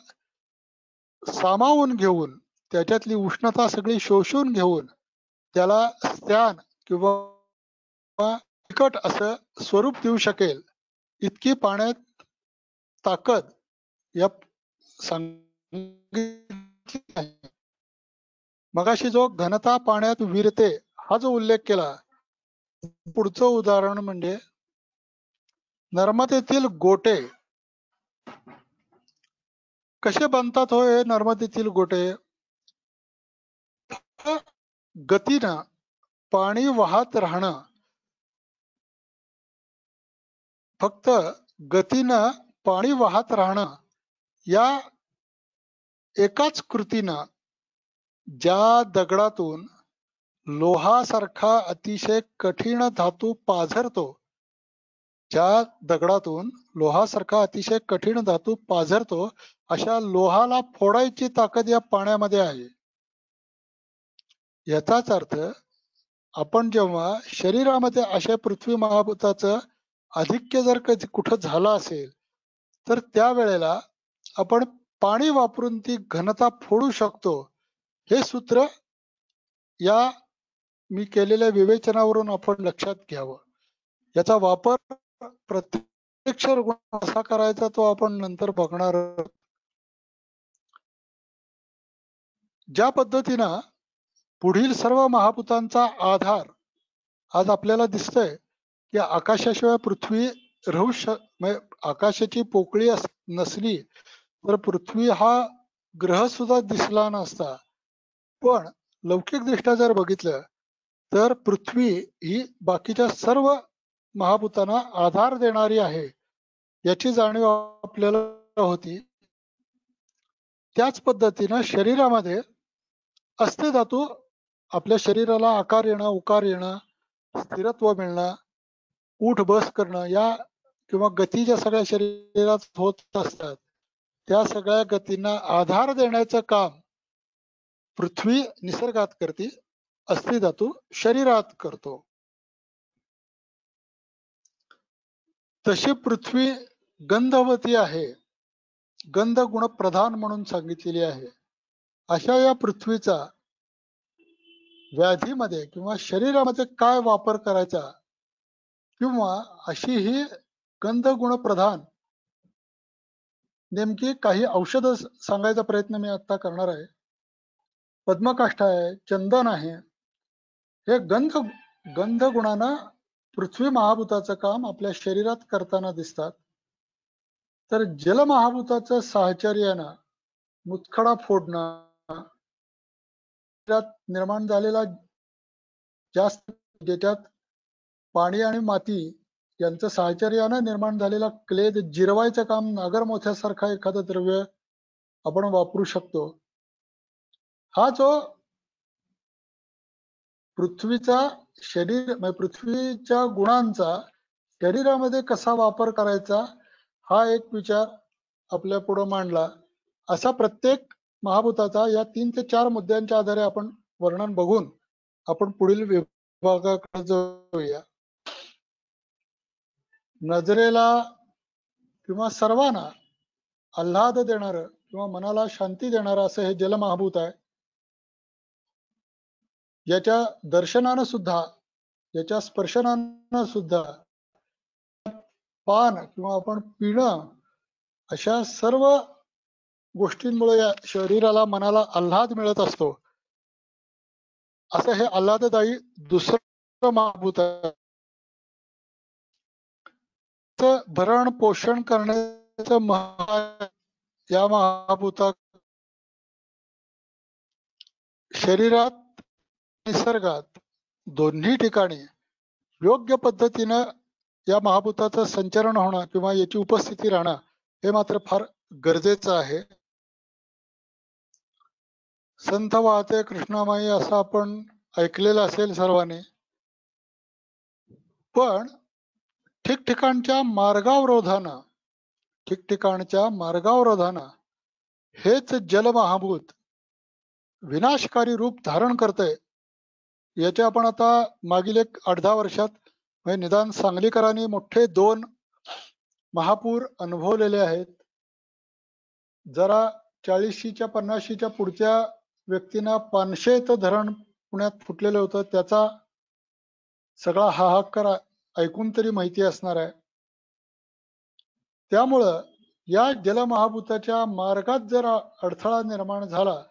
सामावून घेऊन त्याच्यातली उष्णता सगळी शोषून घेऊन त्याला स्त्यान किंवा तिखट असं स्वरूप देऊ शकेल इतकी पाण्यात ताकद या सांगितली आहे. मगाशी जो घनता पाण्यात विरते हा जो उल्लेख केला, पुढचं उदाहरण म्हणजे नर्मदेतील गोटे. कसे बनतात हो हे नर्मदेतील गोटे? गतीनं पाणी वाहत राहणं, फक्त गतीनं पाणी वाहत राहणं या एकाच कृतीनं ज्या दगडातून लोहासारखा अतिशय कठीण धातू पाझरतो, ज्या दगडातून लोहासारखा अतिशय कठीण धातू पाझरतो अशा लोहाला फोडायची ताकद या पाण्यामध्ये आहे. याचाच अर्थ आपण जेव्हा शरीरामध्ये अशा पृथ्वी महाभूताचं आधिक्य जर कुठं झालं असेल तर त्यावेळेला आपण पाणी वापरून ती घनता फोडू शकतो. हे सूत्र या मी केलेल्या विवेचनावरून आपण लक्षात घ्यावं. याचा वापर प्रत्यक्ष रुग्ण कसा करायचा तो आपण नंतर बघणार. ज्या पद्धतीनं पुढील सर्व महाभूतांचा आधार आज आपल्याला दिसतंय की आकाशाशिवाय पृथ्वी म्हणजे आकाशाची पोकळी नसली तर पृथ्वी हा ग्रह सुद्धा दिसला नसता. पण लौकिक दृष्ट्या जर बघितलं तर पृथ्वी ही बाकीच्या सर्व महाभूतांना आधार देणारी आहे याची जाणीव आपल्याला होती. त्याच पद्धतीनं शरीरामध्ये अस्थे धातू आपल्या शरीराला आकार येणं, उकार येणं, स्थिरत्व मिळणं, उठ बस करणं या किंवा गती ज्या सगळ्या शरीरात होत असतात त्या सगळ्या गतींना आधार देण्याचं काम पृथ्वी निसर्गात करते, अस्थि धातू शरीरात करतो. तशी पृथ्वी गंधवती आहे, गंध गुण प्रधान म्हणून सांगितलेली आहे. अशा या पृथ्वीचा व्याधीमध्ये किंवा शरीरामध्ये काय वापर करायचा किंवा अशी ही गंध गुण प्रधान नेमकी काही औषध सांगायचा प्रयत्न मी आता करणार आहे. पद्मकाष्ठ आहे, चंदन आहे, हे गंध गुणानं पृथ्वी महाभूताचं काम आपल्या शरीरात करताना दिसतात, तर जल महाभूताचं साहचर्यानं मुतखडा फोडणं, शरीरात निर्माण झालेला जास्त ज्याच्यात पाणी आणि माती यांचं साहचर्यानं निर्माण झालेला क्लेद जिरवायचं काम नागरमोथ्यासारखा एखादं द्रव्य आपण वापरू शकतो. हा जो पृथ्वीचा शरीर म्हणजे पृथ्वीच्या गुणांचा शरीरामध्ये कसा वापर करायचा हा एक विचार आपल्या पुढे मांडला. असा प्रत्येक महाभूताचा या 3 ते 4 मुद्द्यांच्या आधारे आपण वर्णन बघून आपण पुढील विभागाकडे जाऊया. नजरेला किंवा सर्वांना आल्हाद देणारं किंवा मनाला शांती देणारं असं हे जलमहाभूत आहे. याच्या दर्शनानं सुद्धा, याच्या स्पर्शनानं सुद्धा, पान किंवा आपण पिणं अशा सर्व गोष्टींमुळे या शरीराला मनाला आल्हाद मिळत असतो. असं हे आल्हाददायी दुसरं महाभूत आहे. भरण पोषण करण्याचं या महाभूता शरीरात निसर्गात दोन्ही ठिकाणी योग्य पद्धतीनं या महाभूताचं संचरण होणं किंवा याची उपस्थिती राहणं हे मात्र फार गरजेचं आहे. संत वाहते कृष्णामाई असं आपण ऐकलेलं असेल सर्वांनी, पण ठिकठिकाणच्या मार्गावरोधानं हेच जलमहाभूत विनाशकारी रूप धारण करतंय. याचे आपण आता मागील एक 8-10 वर्षात म्हणजे निदान सांगलीकरांनी मोठे 2 महापूर अनुभवलेले आहेत. जरा 40शीच्या 50शीच्या पुढच्या व्यक्तींना पानशेत धरण पुण्यात फुटलेलं होतं, त्याचा सगळा हाहाकार ऐकून तरी माहिती असणार आहे. त्यामुळं या जलमहाभूताच्या मार्गात जर अडथळा निर्माण झाला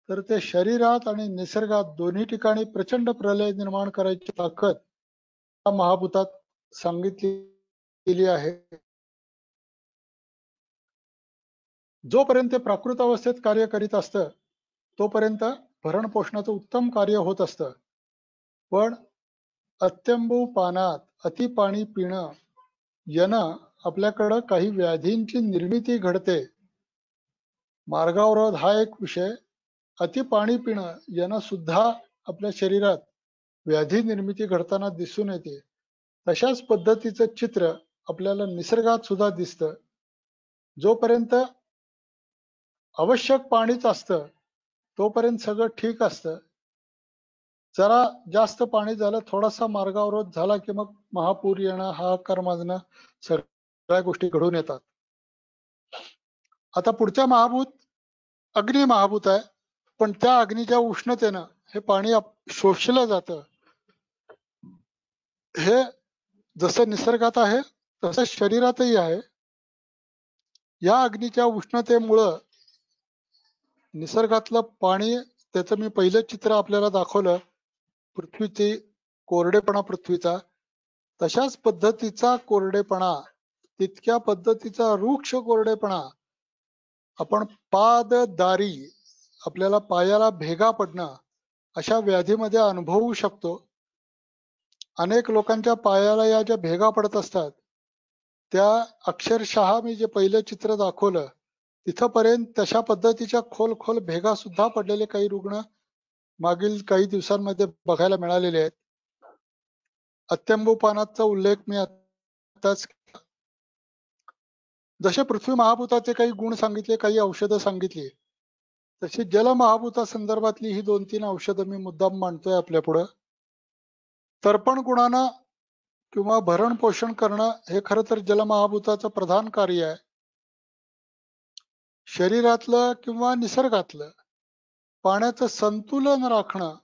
तर ते शरीरात आणि निसर्गात दोन्ही ठिकाणी प्रचंड प्रलय निर्माण करायची ताकद या महाभूतात सांगितलेली आहे. जोपर्यंत ते प्राकृत अवस्थेत कार्य करीत असतं तोपर्यंत भरण पोषणाचं उत्तम कार्य होत असतं. पण अत्यंबू पानात अति पाणी पिणं यानं आपल्याकडं काही व्याधींची निर्मिती घडते. मार्गावरोध हा एक विषय, अति पाणी पिणं यानं सुद्धा आपल्या शरीरात व्याधी निर्मिती घडताना दिसून येते. तशाच पद्धतीचं चित्र आपल्याला निसर्गात सुद्धा दिसतं. जोपर्यंत आवश्यक पाणीच असतं तोपर्यंत सगळं ठीक असतं. जरा जास्त पाणी झालं, थोडासा मार्गावरोध झाला की मग महापूर येणं, हाहाकार माजणं, सगळ्या गोष्टी घडून येतात. आता पुढच्या महाभूत अग्नी महाभूत आहे, पण त्या अग्नीच्या उष्णतेनं हे पाणी शोषलं जातं. हे जसं निसर्गात आहे तसं शरीरातही आहे. या अग्नीच्या उष्णतेमुळं निसर्गातलं पाणी, त्याचं मी पहिलं चित्र आपल्याला दाखवलं, पृथ्वीची कोरडेपणा पृथ्वीचा, तशाच पद्धतीचा कोरडेपणा, तितक्या पद्धतीचा रुक्ष कोरडेपणा आपण पाददारी, आपल्याला पायाला भेगा पडणं अशा व्याधीमध्ये अनुभवू शकतो. अनेक लोकांच्या पायाला या ज्या भेगा पडत असतात त्या अक्षरशः मी जे पहिलं चित्र दाखवलं तिथपर्यंत तशा पद्धतीच्या खोल खोल भेगा सुद्धा पडलेले काही रुग्ण मागील काही दिवसांमध्ये बघायला मिळालेले आहेत. अत्यंबू पानाचा उल्लेख मी आताच केला. जसे पृथ्वी महाभूताचे काही गुण सांगितले, काही औषधं सांगितली, तशी जल महाभूता संदर्भातली ही 2-3 औषधं मी मुद्दाम मांडतोय आपल्या पुढं. तर्पण गुणानं किंवा भरण पोषण करणं हे खरं तर जलमहाभूताचं प्रधान कार्य आहे. शरीरातलं किंवा निसर्गातलं पाण्याचं संतुलन राखणं,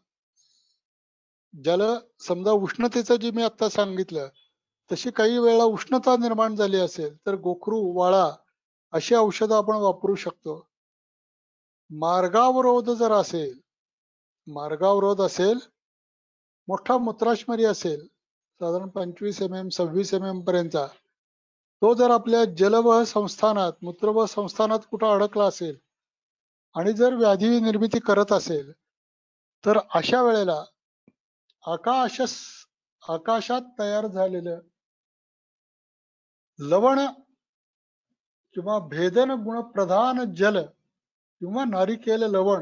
समजा उष्णतेचं जे मी आता सांगितलं तशी काही वेळा उष्णता निर्माण झाली असेल तर गोखरू, वाळा अशी औषधं आपण वापरू शकतो. मार्गावरोध जर असेल, मोठा मूत्राशमरी असेल साधारण 25 mm 26 mm पर्यंतचा, तो जर आपल्या जलवह संस्थानात मूत्रवह संस्थानात कुठं अडकला असेल आणि जर व्याधी निर्मिती करत असेल, तर अशा वेळेला आकाशात तयार झालेलं लवण किंवा भेदन गुण प्रधान जल किंवा नारिकेल लवण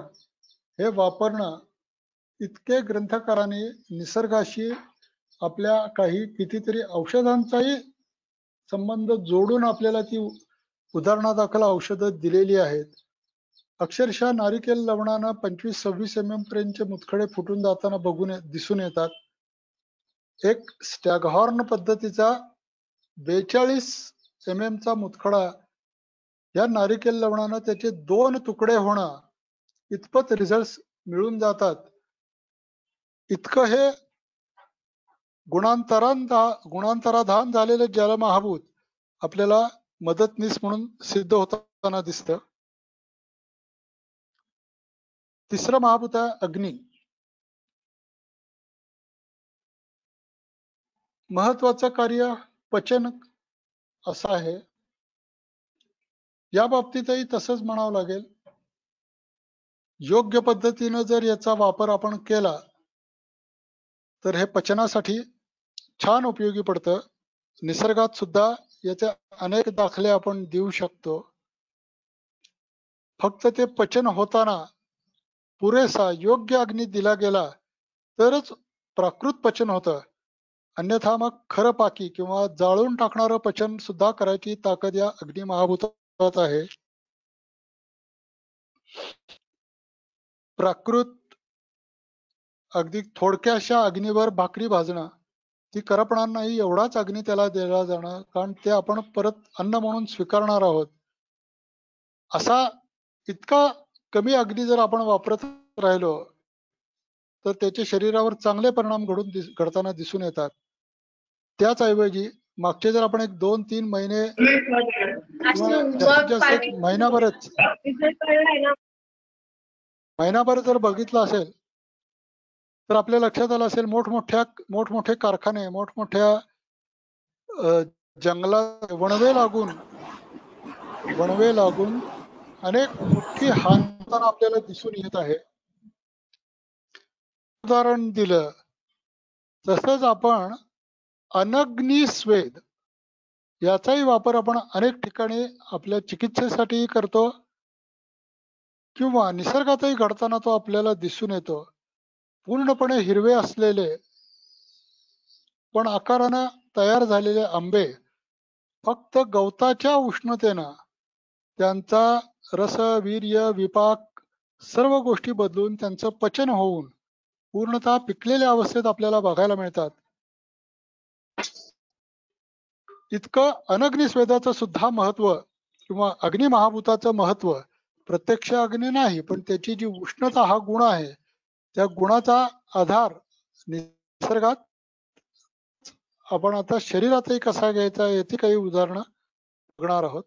हे वापरणं, इतके ग्रंथकारांनी निसर्गाशी आपल्या काही कितीतरी औषधांचाही संबंध जोडून आपल्याला ती उदाहरणादाखल औषधं दिलेली आहेत. अक्षरशः नारिकेल लवणानं 25-26 mm पर्यंतचे मुतखडे फुटून जाताना दिसून येतात. एक स्टॅगहॉर्न पद्धतीचा 42 mm चा मुतखडा या नारिकेल लवणानं त्याचे 2 तुकडे होणं इतपत रिझल्ट मिळून जातात. इतकं हे गुणांतराधान झालेलं जलमहाभूत आपल्याला मदतनीस म्हणून सिद्ध होताना दिसतं. तिसरं महाभूत आहे अग्नी. महत्वाचं कार्य पचन असं आहे. या बाबतीतही तसंच म्हणावं लागेल. योग्य पद्धतीनं जर याचा वापर आपण केला तर हे पचनासाठी छान उपयोगी पडतं. निसर्गात सुद्धा याचे अनेक दाखले आपण देऊ शकतो. फक्त ते पचन होताना पुरेसा योग्य अग्नी दिला गेला तरच प्राकृत पचन होतं. अन्यथा मग खरं पाकी किंवा जाळून टाकणारं पचन सुद्धा करायची ताकद या अग्नी महाभूतात आहे. प्राकृत अगदी थोडक्याशा अग्नीवर भाकरी भाजणं ती करपणार नाही, एवढाच अग्नी त्याला दिला जाणार, कारण ते आपण परत अन्न म्हणून स्वीकारणार आहोत. असा इतका कमी अग्नी जर आपण वापरत राहिलो तर त्याचे शरीरावर चांगले परिणाम घडताना दिसून येतात. त्याच ऐवजी मागचे जर आपण एक 2-3 महिने किंवा जास्तीत जास्त एक महिनाभर जर बघितलं असेल तर आपल्या लक्षात आलं असेल मोठमोठे कारखाने, मोठमोठ्या जंगलात वणवे लागून अनेक मोठी हानी होताना आपल्याला दिसून येत आहे. उदाहरण दिलं तसंच आपण अनग्नी स्वेद याचाही वापर आपण अनेक ठिकाणी आपल्या चिकित्सेसाठी करतो किंवा निसर्गातही घडताना तो आपल्याला दिसून येतो. पूर्णपणे हिरवे असलेले पण आकारानं तयार झालेले आंबे फक्त गवताच्या उष्णतेनं त्यांचा रस, वीर्य, विपाक सर्व गोष्टी बदलून त्यांचं पचन होऊन पूर्णतः पिकलेल्या अवस्थेत आपल्याला बघायला मिळतात. इतकं अनग्नी स्वेदाचं सुद्धा महत्व किंवा अग्नी महाभूताचं महत्व प्रत्यक्ष अग्नी नाही, पण त्याची जी उष्णता हा गुण आहे, त्या गुणाचा आधार निसर्गात आपण आता शरीरातही कसा घ्यायचा याची काही उदाहरणं बघणार आहोत.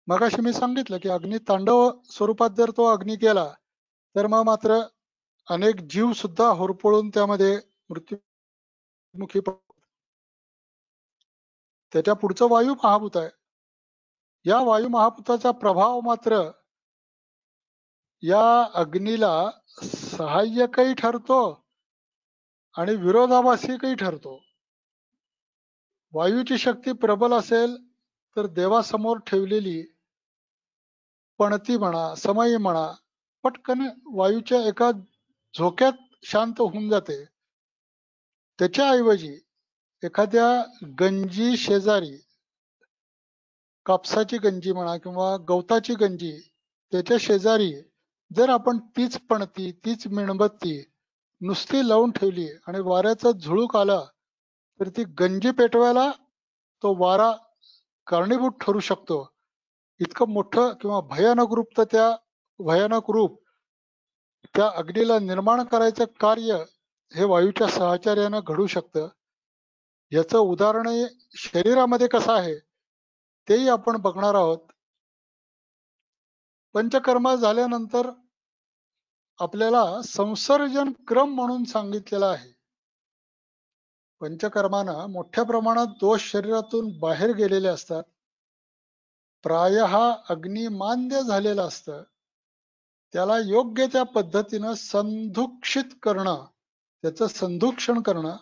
मगाशी मी सांगितलं की अग्नी तांडव स्वरूपात जर तो अग्नी गेला तर मग मात्र अनेक जीव सुद्धा होरपळून त्यामध्ये मृत्युमुखी पडतात. त्याच्या पुढचं वायू महाभूत आहे. या वायू महाभूताचा प्रभाव मात्र या अग्नीला सहाय्यकही ठरतो आणि विरोधाभासीही ठरतो. वायूची शक्ती प्रबल असेल तर देवासमोर ठेवलेली पणती म्हणा, समई म्हणा, पटकन वायूच्या एका झोक्यात शांत होऊन जाते. त्याच्याऐवजी एखाद्या गंजी शेजारी, कापसाची गंजी म्हणा किंवा गवताची गंजी, त्याच्या शेजारी जर आपण तीच पणती, तीच मेणबत्ती नुसती लावून ठेवली आणि वाऱ्याचा झुळूक आला तर ती गंजी पेटवायला तो वारा कारणीभूत ठरू शकतो. इतकं मोठं किंवा भयानक रूप त्या अग्नीला निर्माण करायचं कार्य हे वायूच्या सहचार्यानं घडू शकतं. याचं उदाहरण शरीरामध्ये कसं आहे तेही आपण बघणार आहोत. पंचकर्म झाल्यानंतर आपल्याला संसर्जन क्रम म्हणून सांगितलेला आहे. पंचकर्मानं मोठ्या प्रमाणात दोष शरीरातून बाहेर गेलेले असतात. प्रायः अग्निमान्य झालेलं असतं. त्याला योग्य त्या पद्धतीनं संधुक्षित करणं, त्याचं संधुक्षण करणं,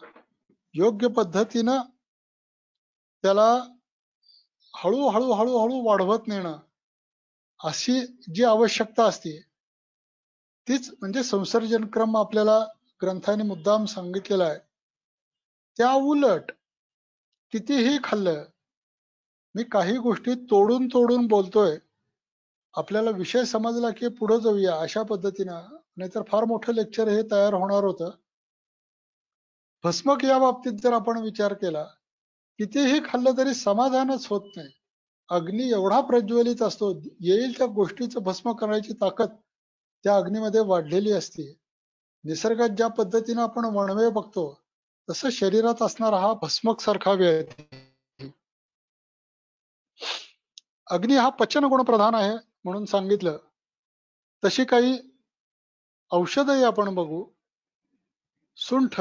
योग्य पद्धतीनं त्याला हळूहळू हळूहळू वाढवत नेणं, अशी जी आवश्यकता असते तीच म्हणजे संसर्जन क्रम आपल्याला ग्रंथाने मुद्दाम सांगितलेला आहे. त्या उलट कितीही खाल्लं, मी काही गोष्टी तोडून तोडून बोलतोय, आपल्याला विषय समजला की पुढे जाऊया अशा पद्धतीनं, नाहीतर फार मोठं लेक्चर हे तयार होणार होतं. भस्मक या बाबतीत जर आपण विचार केला, कितीही खाल्लं तरी समाधानच होत नाही. अग्नी एवढा प्रज्वलित असतो, येईल त्या गोष्टीचं भस्म करण्याची ताकद त्या अग्नीमध्ये वाढलेली असते. निसर्गात ज्या पद्धतीनं आपण वणवे बघतो, तसं शरीरात असणारा हा भस्मक सारखा वेळ आहे. अग्नी हा पचन गुण प्रधान आहे म्हणून सांगितलं. तशी काही औषधही आपण बघू. सुंठ,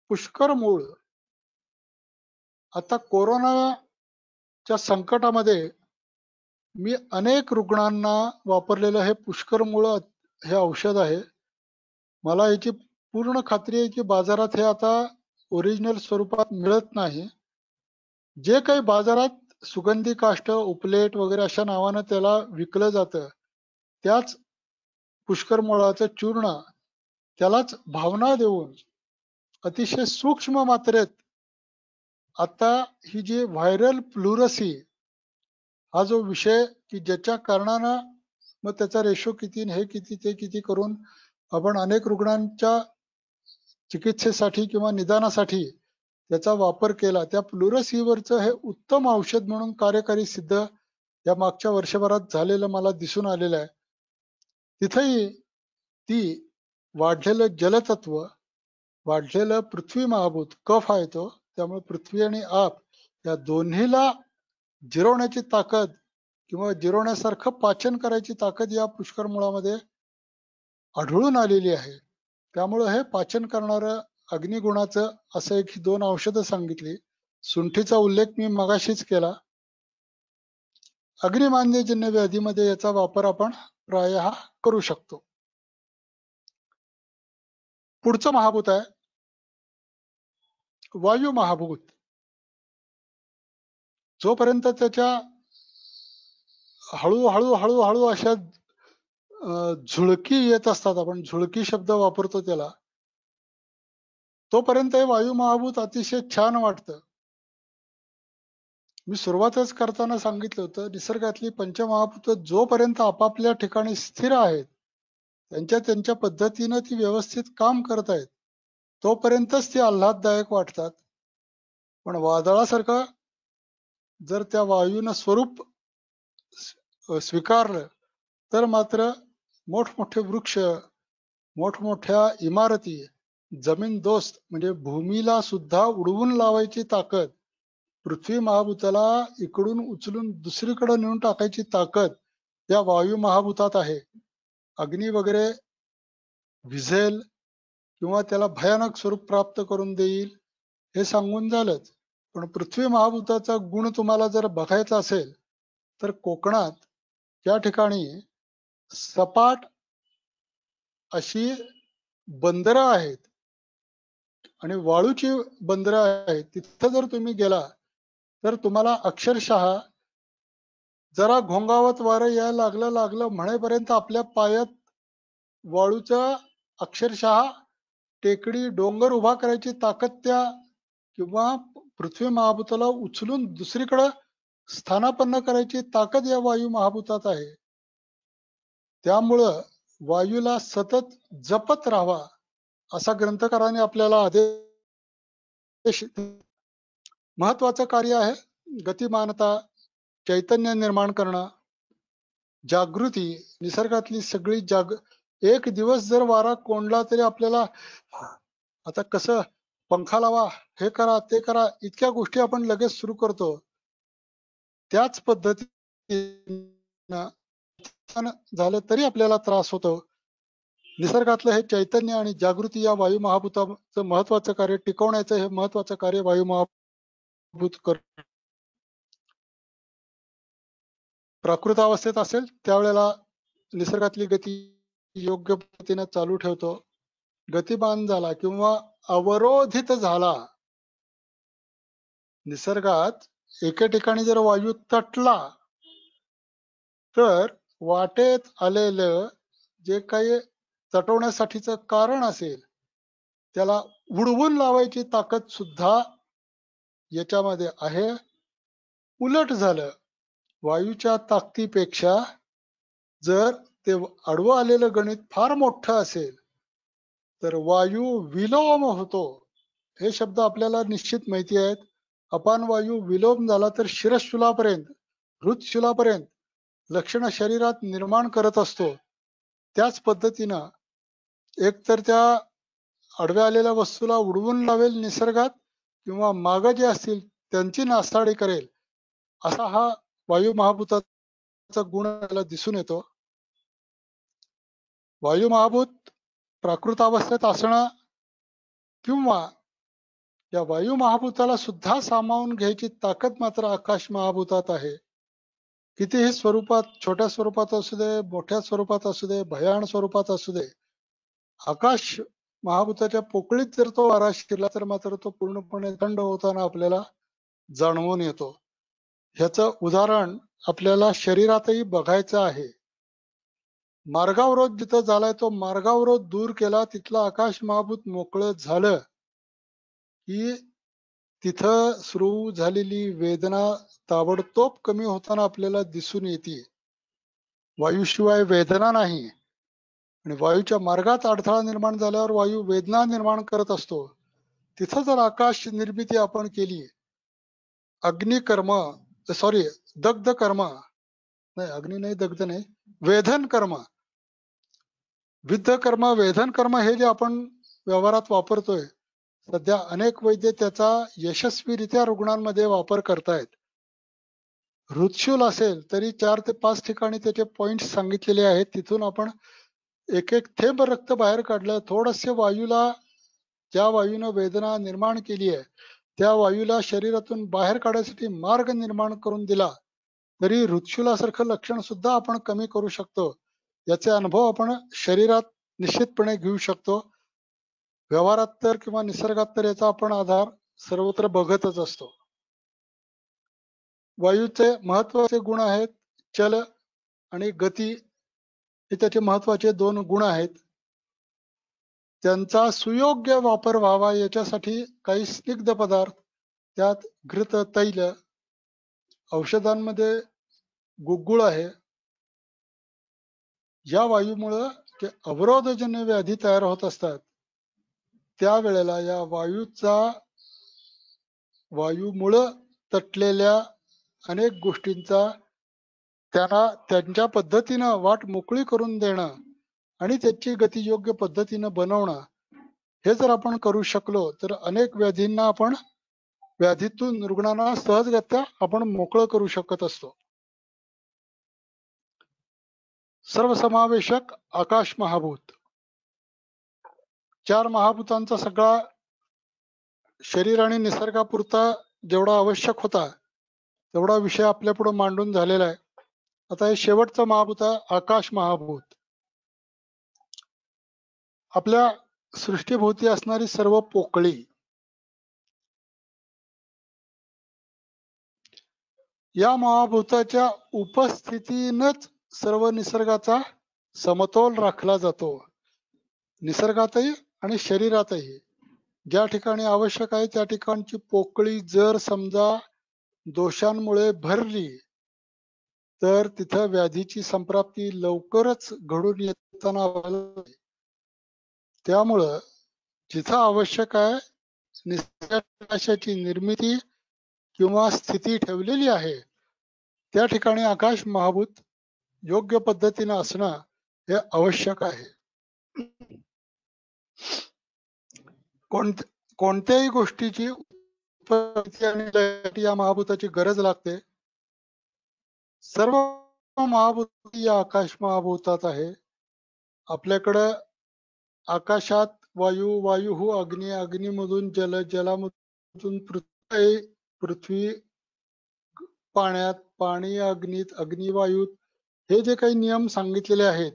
पुष्कर मूळ. आता कोरोनाच्या संकटामध्ये मी अनेक रुग्णांना वापरलेलं हे पुष्कर मूळ हे औषध आहे. मला याची पूर्ण खात्री आहे की बाजारात हे आता ओरिजिनल स्वरूपात मिळत नाही. जे काही बाजारात सुगंधी काष्ट, उपलेट वगैरे अशा नावानं त्याला विकलं जातं, त्याच पुष्कर मुळाचं चूर्ण त्यालाच भावना देऊन अतिशय सूक्ष्म मात्रेत आता ही जी व्हायरल प्लुरसी हा जो विषय की ज्याच्या कारणानं मग त्याचा रेशो किती, हे किती, ते किती करून आपण अनेक रुग्णांच्या चिकित्सेसाठी किंवा निदानासाठी त्याचा वापर केला. त्या प्लुरसीवरचं हे उत्तम औषध म्हणून कार्यकारी सिद्ध या मागच्या वर्षभरात झालेलं मला दिसून आलेलं आहे. तिथेही ती वाढलेलं जलतत्व, वाढलेलं पृथ्वी महाभूत, कफ आहे तो, त्यामुळे पृथ्वी आणि आप या दोन्हीला जिरवण्याची ताकद किंवा जिरवण्यासारखं पाचन करायची ताकद या पुष्कर मुळामध्ये आढळून आलेली आहे. त्यामुळं हे पाचन करणारं अग्निगुणाचं असं एक 2 औषधं सांगितली. सुंठीचा उल्लेख मी मगाशीच केला. अग्निमान्यजन्य व्याधीमध्ये याचा वापर आपण प्रायः करू शकतो. पुढचं महाभूत आहे वायू महाभूत. जोपर्यंत त्याच्या हळूहळू हळूहळू अशा झुळकी येत असतात, आपण झुळकी शब्द वापरतो त्याला, तोपर्यंत हे वायू महाभूत अतिशय छान वाटतं. मी सुरुवातच करताना सांगितलं होतं, निसर्गातली पंचमहाभूत जोपर्यंत आपापल्या ठिकाणी स्थिर आहेत, त्यांच्या त्यांच्या पद्धतीनं ती व्यवस्थित काम करत आहेत, तोपर्यंतच ती आल्हाददायक वाटतात. पण वादळासारखं जर त्या वायूनं स्वरूप स्वीकारलं तर मात्र मोठमोठे वृक्ष, मोठमोठ्या इमारती, जमीनदोस्त म्हणजे भूमीला सुद्धा उडवून लावायची ताकद, पृथ्वी महाभूताला इकडून उचलून दुसरीकडे नेऊन टाकायची ताकद या वायू महाभूतात आहे. अग्नी वगैरे विझेल किंवा त्याला भयानक स्वरूप प्राप्त करून देईल हे सांगून झालंच. पण पृथ्वी महाभूताचा गुण तुम्हाला जर बघायचा असेल तर कोकणात त्या ठिकाणी सपाट अशी बंदरं आहेत आणि वाळूची बंदरं आहेत. तिथं जर तुम्ही गेला तर तुम्हाला अक्षरशः जरा घोंगावत वारं यायला लागलं म्हणेपर्यंत आपल्या पायात वाळूचा अक्षरशः टेकडी, डोंगर उभा करायची ताकद त्या किंवा पृथ्वी महाभूताला उचलून दुसरीकडं स्थानापन्न करायची ताकद या वायू महाभूतात आहे. त्यामुळं वायूला सतत जपत राहावा असा ग्रंथकाराने आपल्याला आदेश. महत्वाचं कार्य आहे गतिमानता, चैतन्य निर्माण करणं, जागृती. निसर्गातली सगळी एक दिवस जर वारा कोंडला तरी आपल्याला आता कसं पंखा लावा, हे करा, ते करा, इतक्या गोष्टी आपण लगेच सुरू करतो. त्याच पद्धतीनं झालं तरी आपल्याला त्रास होतो. निसर्गातलं हे चैतन्य आणि जागृती या वायू महाभूताचं महत्वाचं कार्य टिकवण्याचं हे महत्वाचं कार्य वायू महाभूत करतो. प्राकृत अवस्थेत असेल त्यावेळेला निसर्गातली गती योग्य पद्धतीने चालू ठेवतो. गतिमान झाला किंवा अवरोधित झाला, निसर्गात एके ठिकाणी जर वायू तटला तर वाटेत आलेलं जे काही तटवण्यासाठीचं कारण असेल त्याला उडवून लावायची ताकद सुद्धा याच्यामध्ये आहे. उलट झालं, वायूच्या ताकदीपेक्षा जर ते आडवं आलेलं गणित फार मोठं असेल तर वायू विलोम होतो. हे शब्द आपल्याला निश्चित माहिती आहेत. अपान वायू विलोम झाला तर शिरशुलापर्यंत, हृदशुलापर्यंत लक्षण शरीरात निर्माण करत असतो. त्याच पद्धतीनं एकतर त्या आडव्या आलेल्या वस्तूला उडवून लावेल निसर्गात किंवा माग जे असतील त्यांची नासाडी करेल, असा हा वायू महाभूताचा गुण त्याला दिसून येतो. वायू महाभूत प्राकृत अवस्थेत असणं किंवा या वायू महाभूताला सुद्धा सामावून घ्यायची ताकद मात्र आकाश महाभूतात आहे. कितीही स्वरूपात, छोट्या स्वरूपात असू दे, मोठ्या स्वरूपात असू दे, भयान स्वरूपात असू दे, आकाश महाभूताच्या पोकळीत जर तो वारा शिरला तर मात्र तो पूर्णपणे थंड होताना आपल्याला जाणवून येतो. ह्याचं उदाहरण आपल्याला शरीरातही बघायचं आहे. मार्गावरोध जिथं झालाय तो मार्गावरोध दूर केला, तिथलं आकाश महाभूत मोकळं झालं की तिथं सुरू झालेली वेदना ताबडतोब कमी होताना आपल्याला दिसून येते. वायूशिवाय वेदना नाही आणि वायूच्या मार्गात अडथळा निर्माण झाल्यावर वायू वेदना निर्माण करत असतो. तिथं जर आकाश निर्मिती आपण केली, अग्निकर्म सॉरी दग्ध कर्म नाही, अग्नी नाही, दग्ध नाही, वेधन कर्म, विद्ध कर्म, वेधन कर्म हे जे आपण व्यवहारात वापरतोय सध्या अनेक वैद्य त्याचा यशस्वीरित्या रुग्णांमध्ये वापर करतायत. हृदशूल असेल तरी 4 ते 5 ठिकाणी त्याचे पॉइंट सांगितलेले आहेत. तिथून आपण एक एक थेंब रक्त बाहेर काढलं, थोडसे वायूला, ज्या वायूनं वेदना निर्माण केली आहे त्या वायूला शरीरातून बाहेर काढण्यासाठी मार्ग निर्माण करून दिला तरी हृदशूलासारखं लक्षण सुद्धा आपण कमी करू शकतो. याचे अनुभव आपण शरीरात निश्चितपणे घेऊ शकतो. व्यवहारात तर किंवा निसर्गात तर याचा आपण आधार सर्वत्र बघतच असतो. वायूचे महत्वाचे गुण आहेत चल आणि गती, हे त्याचे महत्वाचे 2 गुण आहेत. त्यांचा सुयोग्य वापर व्हावा याच्यासाठी काही स्निग्ध पदार्थ, त्यात घृत, तैल, औषधांमध्ये गुग्गुळ आहे. या वायूमुळं जे अवरोधजन्य व्याधी तयार होत असतात त्यावेळेला या वायूमुळं तटलेल्या अनेक गोष्टींचा त्यांना त्यांच्या पद्धतीनं वाट मोकळी करून देणं आणि त्याची गती योग्य पद्धतीनं बनवणं, हे जर आपण करू शकलो तर अनेक व्याधींना आपण, व्याधीतून रुग्णांना सहजगत्या आपण मोकळं करू शकत असतो. सर्वसमावेशक आकाश महाभूत, 4 महाभूतांचा सगळा शरीर आणि निसर्गापुरता जेवढा आवश्यक होता तेवढा विषय आपल्या पुढे मांडून झालेला आहे. आता हे शेवटचं महाभूत आहे आकाश महाभूत. आपल्या सृष्टीभोवती असणारी सर्व पोकळी, या महाभूताच्या उपस्थितीनच सर्व निसर्गाचा समतोल राखला जातो. निसर्गातही आणि शरीरातही ज्या ठिकाणी आवश्यक आहे त्या ठिकाणची पोकळी जर समजा दोषांमुळे भरली तर तिथं व्याधीची संप्राप्ती लवकरच घडून येताना. त्यामुळं जिथं आवश्यक आहे निसर्गाची निर्मिती किंवा स्थिती ठेवलेली आहे त्या ठिकाणी आकाश महाभूत योग्य पद्धतीने असणं हे आवश्यक आहे. कोणत्याही गोष्टीची उत्पत्ती आणि लयासाठी या महाभूताची गरज लागते. सर्व महाभूत या आकाश महाभूतात आहे. आपल्याकडं आकाशात वायू, वायूहू अग्नी, अग्नीमधून जल, जलामधून पृथ्वी, पृथ्वी पाण्यात, पाणी अग्नीत, अग्नी वायूत, हे जे काही नियम सांगितलेले आहेत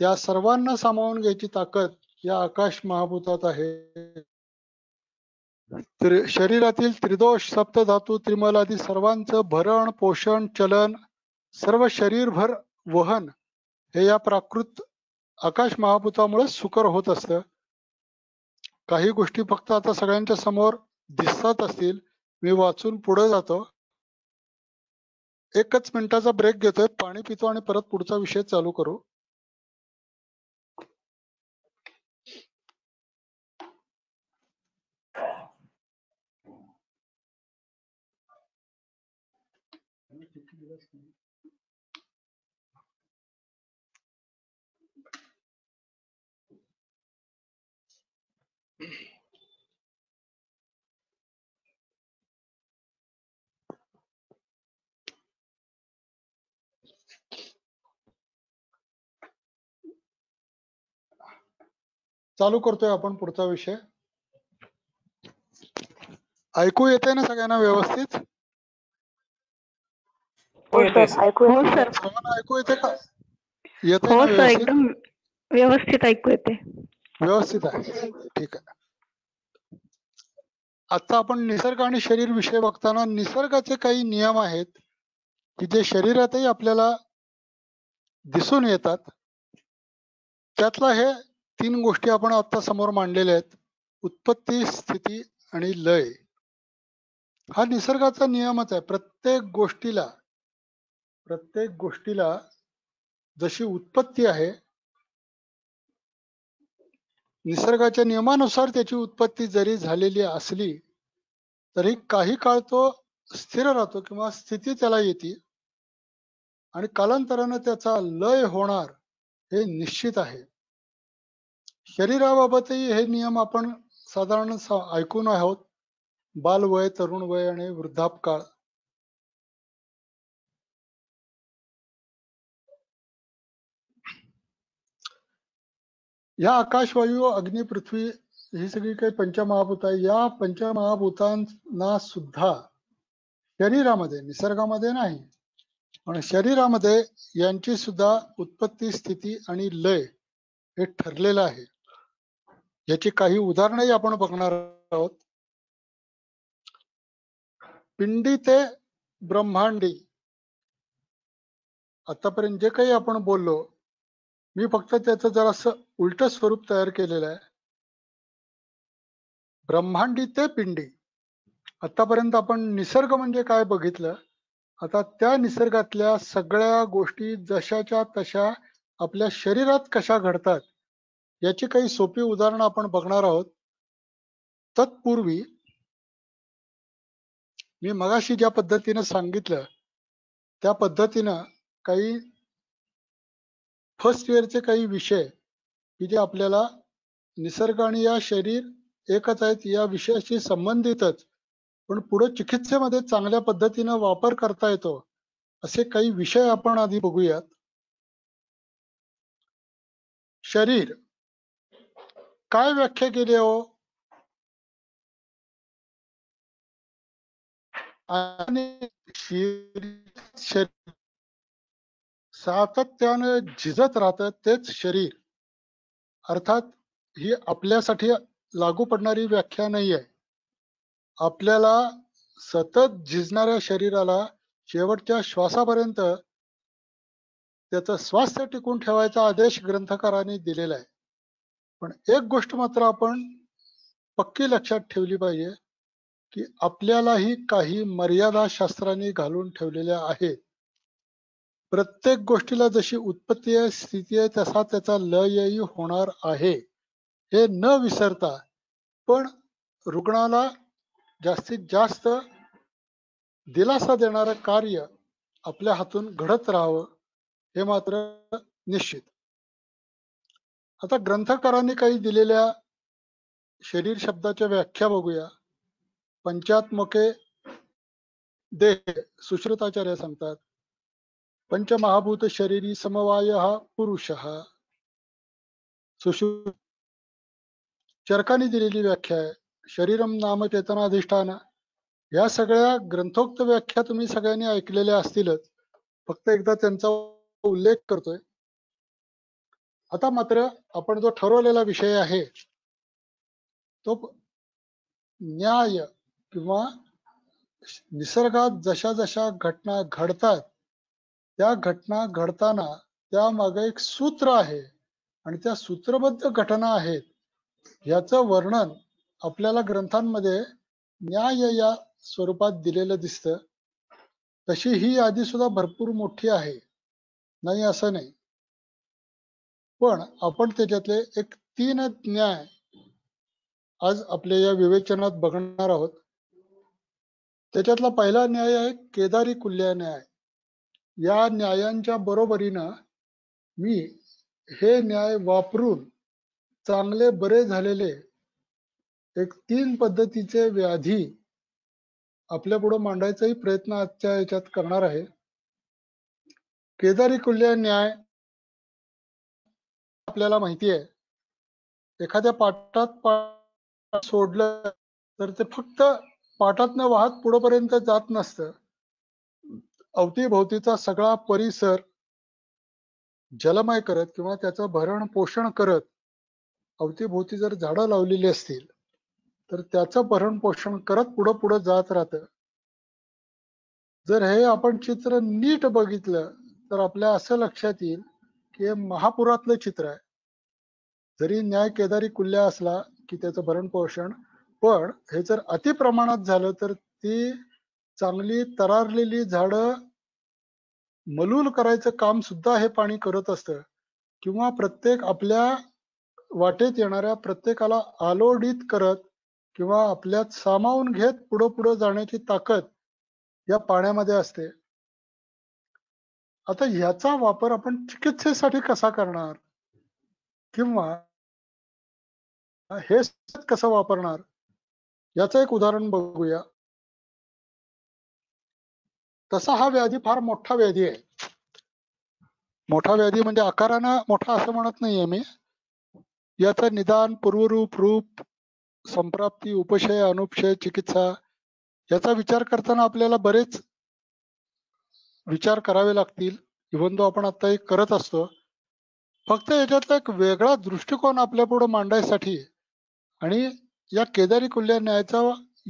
त्या सर्वांना सामावून घ्यायची ताकद या आकाश महाभूतात आहे. शरीरातील त्रिदोष, सप्तधातू, त्रिमल आदी सर्वांचं भरण, पोषण, चलन, सर्व शरीरभर वहन हे या प्राकृत आकाश महाभूतामुळे सुकर होत असतं. काही गोष्टी फक्त आता सगळ्यांच्या समोर दिसत असतील, मी वाचून पुढे जातो. 1 मिनिटाचा ब्रेक घेतोय, पाणी पितो आणि परत पुढचा विषय चालू करू. चालू करतोय आपण पुढचा विषय. ऐकू येते ना सगळ्यांना व्यवस्थित? हो येतोय सर. हो सर. सर्वांना ऐकू येते का? येते हो ना सर, व्यवस्थित? एकदम व्यवस्थित ऐकू येते. व्यवस्थित आहे, ठीक आहे. आता आपण निसर्ग आणि शरीर विषय बघताना निसर्गाचे काही नियम आहेत की जे शरीरातही आपल्याला दिसून येतात. त्यातला हे 3 गोष्टी आपण आता समोर मांडलेल्या आहेत. उत्पत्ती, स्थिती आणि लय. हा निसर्गाचा नियमच आहे. प्रत्येक गोष्टीला जशी उत्पत्ती आहे, निसर्गाच्या नियमानुसार त्याची उत्पत्ती जरी झालेली असली तरी काही काळ तो स्थिर राहतो किंवा स्थिती त्याला येते आणि कालांतराने त्याचा लय होणार हे निश्चित आहे. शरीराबाबतही हे नियम आपण साधारण ऐकून आहोत. बालवय, तरुण वय आणि वृद्धापकाळ. या आकाश, वायू, अग्नी, पृथ्वी ही सगळी काही पंचमहाभूत आहे. या पंचमहाभूतांना सुद्धा शरीरामध्ये, निसर्गामध्ये नाही पण शरीरामध्ये यांची सुद्धा उत्पत्ती, स्थिती आणि लय हे ठरलेलं आहे. याची काही उदाहरणही आपण बघणार आहोत. पिंडी ते ब्रह्मांडी आतापर्यंत जे काही आपण बोललो, मी फक्त त्याचं जरासं उलट स्वरूप तयार केलेलं आहे. ब्रह्मांडी ते पिंडी. आतापर्यंत आपण निसर्ग म्हणजे काय बघितलं. आता त्या निसर्गातल्या सगळ्या गोष्टी जशाच्या तशा आपल्या शरीरात कशा घडतात याची काही सोपी उदाहरणं आपण बघणार आहोत. तत्पूर्वी मी मगाशी ज्या पद्धतीने सांगितलं त्या पद्धतीनं काही फर्स्ट इयरचे काही विषय की जे आपल्याला निसर्ग आणि या शरीर एकच आहेत या विषयाशी संबंधितच पण पुढे चिकित्सेमध्ये चांगल्या पद्धतीनं वापर करता येतो असे काही विषय आपण आधी बघूयात. शरीर काय व्याख्या केली हो? आणि शरीर सातत्यानं झिजत राहतं तेच शरीर. अर्थात ही आपल्यासाठी लागू पडणारी व्याख्या नाही आहे. आपल्याला सतत झिजणाऱ्या शरीराला शेवटच्या श्वासापर्यंत त्याचं स्वास्थ्य टिकून ठेवायचा आदेश ग्रंथकारांनी दिलेला आहे. पण एक गोष्ट मात्र आपण पक्की लक्षात ठेवली पाहिजे की आपल्यालाही काही मर्यादा शास्त्रांनी घालून ठेवलेल्या आहेत. प्रत्येक गोष्टीला जशी उत्पत्ती आहे, स्थिती आहे, तसा त्याचा लयही होणार आहे हे न विसरता पण रुग्णाला जास्तीत जास्त दिलासा देणारं कार्य आपल्या हातून घडत राहावं हे मात्र निश्चित. आता ग्रंथकारांनी काही दिलेल्या शरीर शब्दाच्या व्याख्या बघूया. पंचात्मके देह सुश्रुताचार्य सांगतात. पंचमहाभूत शरीरी समवाय पुरुष चरकाने दिलेली व्याख्या आहे. शरीरम नाम चेतनाधिष्ठान, या सगळ्या ग्रंथोक्त व्याख्या तुम्ही सगळ्यांनी ऐकलेल्या असतीलच, फक्त एकदा त्यांचा उल्लेख करतोय. आता मात्र आपण जो ठरवलेला विषय आहे तो न्याय किंवा निसर्गात जशा जशा घटना घडतात त्या घटना घडताना त्यामागे एक सूत्र आहे आणि त्या सूत्रबद्ध घटना आहेत, याचं वर्णन आपल्याला ग्रंथांमध्ये न्याय या स्वरूपात दिलेलं दिसतं. तशी ही यादी सुद्धा भरपूर मोठी आहे, नाही असं नाही, पण आपण त्याच्यातले एक 3 न्याय आज आपल्या या विवेचनात बघणार आहोत. त्याच्यातला पहिला न्याय आहे केदारी कुल्या न्याय. या न्यायांच्या बरोबरीनं मी हे न्याय वापरून चांगले बरे झालेले एक 3 पद्धतीचे व्याधी आपल्या पुढे मांडायचाही प्रयत्न आजच्या याच्यात करणार आहे. केदारी कुल्या न्याय आपल्याला माहिती आहे, एखाद्या पाटात सोडलं तर ते फक्त पाटातनं वाहत पुढेपर्यंत जात नसतं. अवतीभोवतीचा सगळा परिसर जलमय करत किंवा त्याचं भरण पोषण करत, अवतीभोवती जर झाडं लावलेली असतील तर त्याचं भरण पोषण करत पुढं पुढं जात राहतं. जर हे आपण चित्र नीट बघितलं तर आपल्या असं लक्षात येईल की हे महापुरातलं चित्र आहे. जरी न्याय केदारी कुल्या असला की त्याचं भरण पोषण, पण हे जर अति प्रमाणात झालं तर ती चांगली तरारलेली झाडं मलूल करायचं काम सुद्धा हे पाणी करत असतं, किंवा प्रत्येक आपल्या वाटेत येणाऱ्या प्रत्येकाला आलोडित करत किंवा आपल्यात सामावून घेत पुढं पुढं जाण्याची ताकद या पाण्यामध्ये असते. आता ह्याचा वापर आपण चिकित्सेसाठी कसा करणार किंवा हे कसं वापरणार, याचं एक उदाहरण बघूया. तसा हा व्याधी फार मोठा व्याधी आहे. मोठा व्याधी म्हणजे आकारानं मोठा असं म्हणत नाहीये मी. याचं निदान, पूर्वरूप, रूप, संप्राप्ती, उपशय, अनुपशय, चिकित्सा याचा विचार करताना आपल्याला बरेच विचार करावे लागतील. इव्हन तो आपण आता एक करत असतो. फक्त याच्यातला एक वेगळा दृष्टिकोन आपल्या पुढे मांडायसाठी आणि या केदारी कुल्या न्यायाचा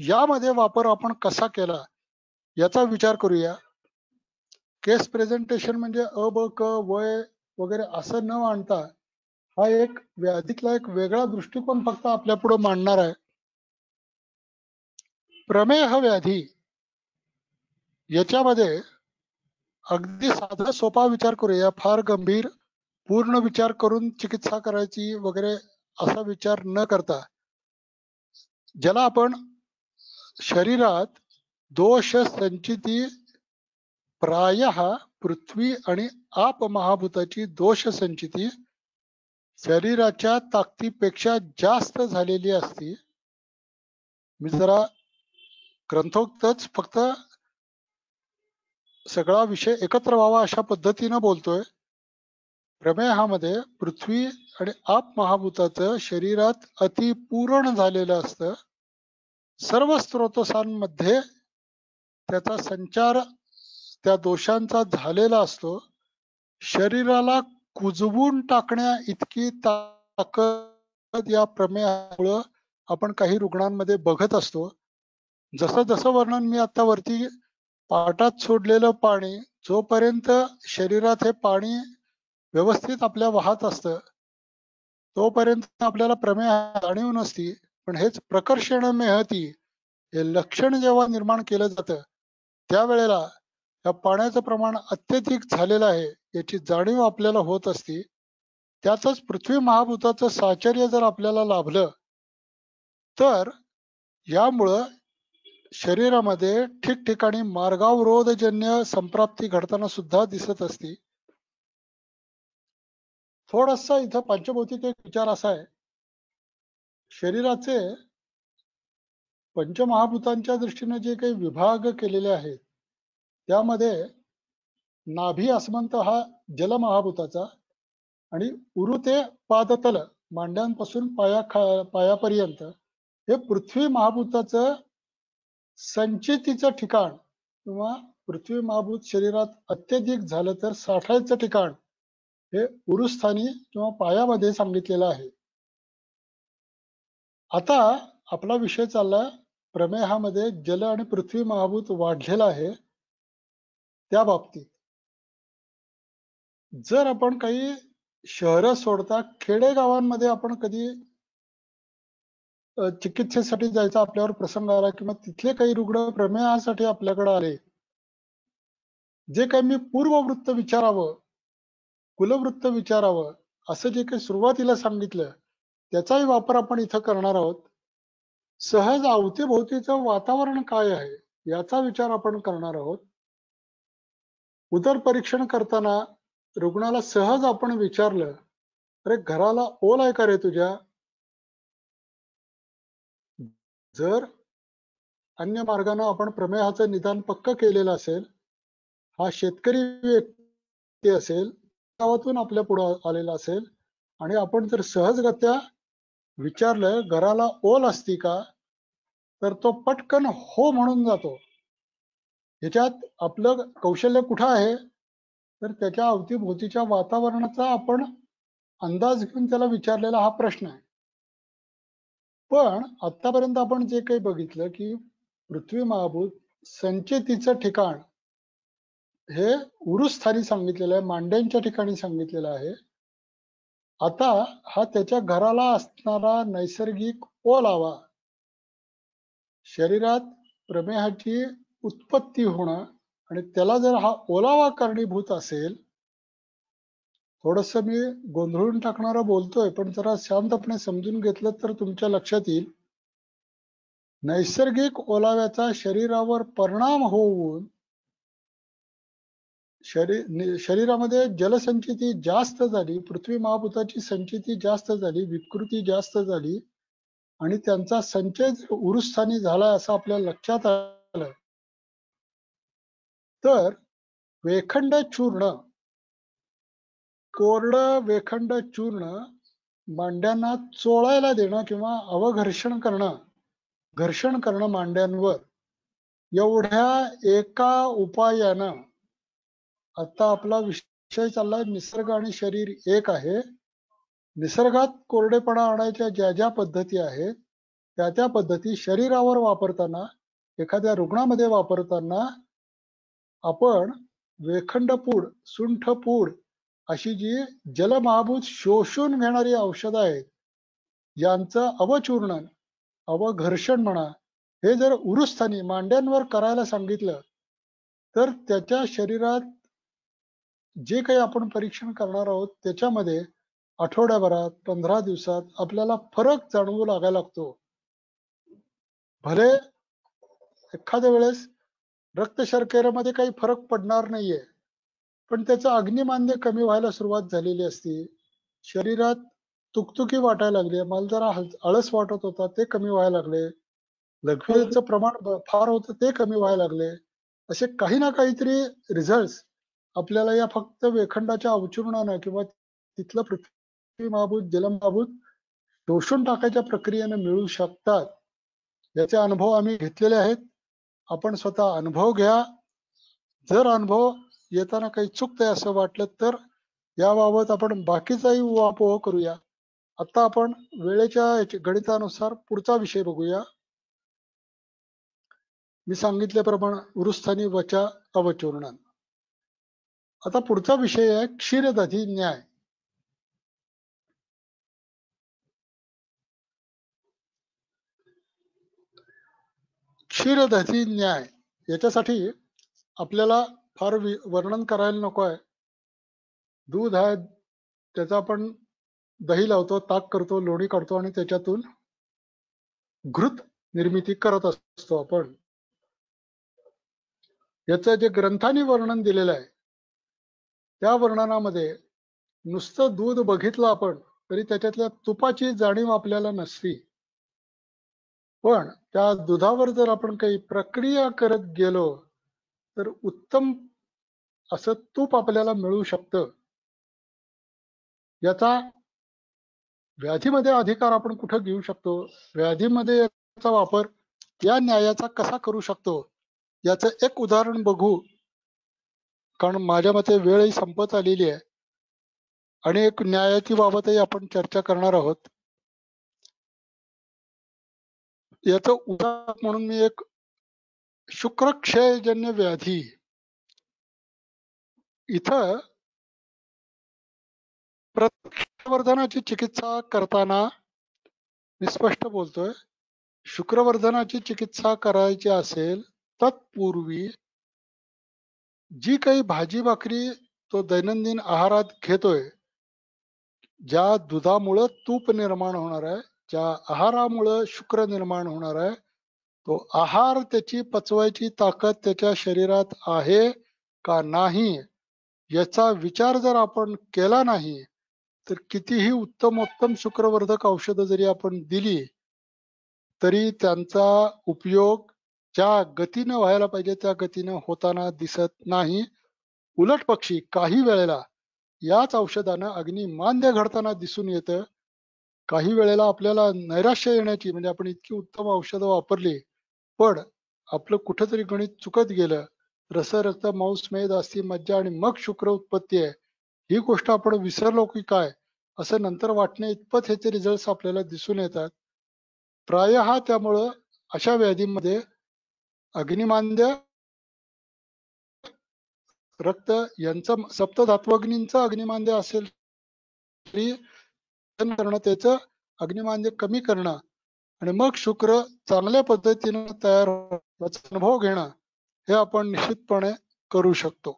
यामध्ये वापर आपण कसा केला याचा विचार करूया. केस प्रेझेंटेशन म्हणजे अ ब क वय वगैरे असं न मांडता हा एक व्याधीतला एक वेगळा दृष्टिकोन फक्त आपल्या पुढे मांडणार आहे. प्रमेह व्याधी याच्यामध्ये अगदी साधा सोपा विचार करूया. फार गंभीर पूर्ण विचार करून चिकित्सा करायची वगैरे असा विचार न करता, ज्याला आपण शरीरात दोष संचिती प्रायः पृथ्वी आणि आप महाभूताची दोष संचिती शरीराच्या ताकदीपेक्षा जास्त झालेली असती. मी जरा ग्रंथोक्तच फक्त सगळा विषय एकत्र व्हावा अशा पद्धतीनं बोलतोय. प्रमेहामध्ये पृथ्वी आणि आप महाभूताचं शरीरात अतिपूर्ण झालेलं असतं. सर्व स्रोतसांमध्ये त्याचा संचार त्या दोषांचा झालेला असतो. शरीराला कुजवून टाकण्या इतकी ताकद या प्रमेहामुळं आपण काही रुग्णांमध्ये बघत असतो. जसं जसं वर्णन मी आता वरती पाटात सोडलेलं पाणी जोपर्यंत शरीरात हे पाणी व्यवस्थित आपल्या वाहत असतं तोपर्यंत आपल्याला प्रमेह जाणीव नसती. पण हेच प्रकर्षण मेहती हे लक्षण जेव्हा निर्माण केलं जातं त्यावेळेला या पाण्याचं प्रमाण अत्यधिक झालेलं आहे याची जाणीव आपल्याला होत असती. त्यातच पृथ्वी महाभूताचं साहचर्य जर आपल्याला लाभलं तर यामुळं शरीरामध्ये ठिकठिकाणी मार्गावरोधजन्य संप्राप्ती घडताना सुद्धा दिसत असती. थोडासा इथं पंचभौतिक एक विचार असा आहे, शरीराचे पंचमहाभूतांच्या दृष्टीने जे काही विभाग केलेले आहेत त्यामध्ये नाभी अस्मंत हा जल महाभूताचा आणि उरु ते पादतल मांड्यांपासून पायापर्यंत हे पृथ्वी महाभूताचं संचितीचं ठिकाण किंवा पृथ्वी महाभूत शरीरात अत्यधिक झालं तर साठायचं ठिकाण हे उरुस्थानी किंवा पायामध्ये सांगितलेलं आहे. आता आपला विषय चालला प्रमेहामध्ये जल आणि पृथ्वी महाभूत वाढलेला आहे त्या बाबतीत. जर आपण काही शहरं सोडता खेडेगावांमध्ये आपण कधी चिकित्सेसाठी जायचा आपल्यावर प्रसंग आला किंवा तिथले काही रुग्ण प्रमेहासाठी आपल्याकडे आले, जे काही मी पूर्ववृत्त विचारावं, कुलवृत्त विचारावं असं जे काही सुरुवातीला सांगितलं त्याचाही वापर आपण इथं करणार आहोत. सहज अवतीभोवतीचं वातावरण काय आहे याचा विचार आपण करणार आहोत. उदर परीक्षण करताना रुग्णाला सहज आपण विचारलं, अरे घराला ओल आहे का रे तुझ्या? जर अन्य मार्गाने आपण प्रमेहाचं निदान पक्क केलेलं असेल, हा शेतकरी व्यक्ती असेल, गावातून आपल्या पुढे आलेला असेल आणि आपण जर सहजगत्या विचारलं घराला ओल असती का, तर तो पटकन हो म्हणून जातो. ह्याच्यात आपलं कौशल्य कुठं आहे, तर त्याच्या अवतीभोवतीच्या वातावरणाचा आपण अंदाज घेऊन त्याला विचारलेला हा प्रश्न आहे. पण आतापर्यंत आपण जे काही बघितलं की पृथ्वी महाभूत संचेतीचं ठिकाण हे उरुस्थानी सांगितलेलं आहे, मांड्यांच्या ठिकाणी सांगितलेलं आहे. आता हा त्याच्या घराला असणारा नैसर्गिक ओलावा, शरीरात प्रमेहाची उत्पत्ती होणं आणि त्याला जर हा ओलावा कारणीभूत असेल, थोडस मी गोंधळून टाकणारं बोलतोय पण जरा शांतपणे समजून घेतलं तर तुमच्या लक्षात येईल. नैसर्गिक ओलाव्याचा शरीरावर परिणाम होऊन शरीरामध्ये जलसंचिती जास्त झाली, पृथ्वी महाभूताची संचिती जास्त झाली, विकृती जास्त झाली आणि त्यांचा संचय उरुस्थानी झाला असं आपल्या लक्षात आलं, तर वेखंड चूर्ण, कोरडं वेखंड चूर्ण मांड्यांना चोळायला देणं किंवा अवघर्षण करणं, घर्षण करणं मांड्यांवर, एवढ्या एका उपायानं आता आपला विषय चाललाय निसर्ग आणि शरीर एक आहे. निसर्गात कोरडेपणा आणायच्या ज्या ज्या पद्धती आहेत त्या त्या पद्धती शरीरावर वापरताना, एखाद्या रुग्णामध्ये वापरताना आपण वेखंडपूड, सुंठपूड अशी जी जलमहाभूत शोषून घेणारी औषधं आहेत यांचं अवचूर्णन, अवघर्षण म्हणा, हे जर उरुस्थानी मांड्यांवर करायला सांगितलं तर त्याच्या शरीरात जे काही आपण परीक्षण करणार आहोत त्याच्यामध्ये आठवड्याभरात 15 दिवसात आपल्याला फरक जाणवू लागायला लागतो. भले एखाद्या वेळेस रक्त शर्करेमध्ये काही फरक पडणार नाहीये, पण त्याचं अग्निमांद्य कमी व्हायला सुरुवात झालेली असते, शरीरात तुकतुकी वाटायला लागली, मला जरा आळस वाटत होता ते कमी व्हायला लागले, लघवीचं प्रमाण फार होतं ते कमी व्हायला लागले. असे काही ना काहीतरी रिझल्ट आपल्याला या फक्त वेखंडाच्या अवचूर्णानं किंवा तिथलं पृथ्वी महाभूत, जलमहाभूत शोषून टाकायच्या प्रक्रियेने मिळू शकतात. याचे अनुभव आम्ही घेतलेले आहेत. आपण स्वतः अनुभव घ्या. जर अनुभव येताना काही चुकतंय असं वाटलं तर याबाबत आपण बाकीचाही उहापोह करूया. आता आपण वेळेच्या गणितानुसार पुढचा विषय बघूया. मी सांगितल्याप्रमाणे उरुस्थानी वचा अवचूर्णन. आता पुढचा विषय आहे क्षीरदधी न्याय. क्षीरदधी न्याय याच्यासाठी आपल्याला फार वर्णन करायला नको आहे. दूध आहे, त्याचा आपण दही लावतो, ताक करतो, लोणी काढतो आणि त्याच्यातून घृत निर्मिती करत असतो आपण. याचं जे ग्रंथांनी वर्णन दिलेलं आहे त्या वर्णनामध्ये नुसतं दूध बघितलं आपण तरी त्याच्यातल्या तुपाची जाणीव आपल्याला नसती, पण त्या दुधावर जर आपण काही प्रक्रिया करत गेलो तर उत्तम असं तूप आपल्याला मिळू शकतं. याचा व्याधीमध्ये अधिकार आपण कुठं घेऊ शकतो, व्याधीमध्ये याचा वापर या न्यायाचा कसा करू शकतो, याचं एक उदाहरण बघू. कारण माझ्या मते वेळही संपत आलेली आहे आणि एक न्यायाची बाबतही आपण चर्चा करणार आहोत. याचं उदाहरण म्हणून मी एक शुक्रक्षयजन्य व्याधी इथं शुक्रवर्धनाची चिकित्सा करताना मी स्पष्ट बोलतोय, शुक्रवर्धनाची चिकित्सा करायची असेल तत्पूर्वी जी काही भाजी भाकरी तो दैनंदिन आहारात घेतोय, ज्या दुधामुळं तूप निर्माण होणार आहे, ज्या आहारामुळं शुक्र निर्माण होणार आहे, तो आहार त्याची पचवायची ताकद त्याच्या शरीरात आहे का नाही याचा विचार जर आपण केला नाही तर कितीही उत्तमोत्तम शुक्रवर्धक औषधं जरी आपण दिली तरी त्यांचा उपयोग ज्या गतीनं व्हायला पाहिजे त्या गतीनं होताना दिसत नाही. उलट पक्षी काही वेळेला याच औषधानं अग्निमांद्य घडताना दिसून येतं. काही वेळेला आपल्याला नैराश्य येण्याची, म्हणजे आपण इतकी उत्तम औषधं वापरली पण आपलं कुठंतरी गणित चुकत गेलं, रस रक्त मांस मेद अस्थि मज्जा आणि मग शुक्र उत्पत्ती आहे ही गोष्ट आपण विसरलो की काय असं नंतर वाटणे इतपत ह्याचे रिझल्ट आपल्याला दिसून येतात. प्रायः त्यामुळं अशा व्याधींमध्ये अग्निमांद्य रक्त यांचं सप्तधात्वग्नींचं अग्निमांद्य असेल तरी करणं, त्याचं अग्निमांद्य कमी करणं आणि मग शुक्र चांगल्या पद्धतीनं तयार याचा अनुभव घेणं हे आपण निश्चितपणे करू शकतो.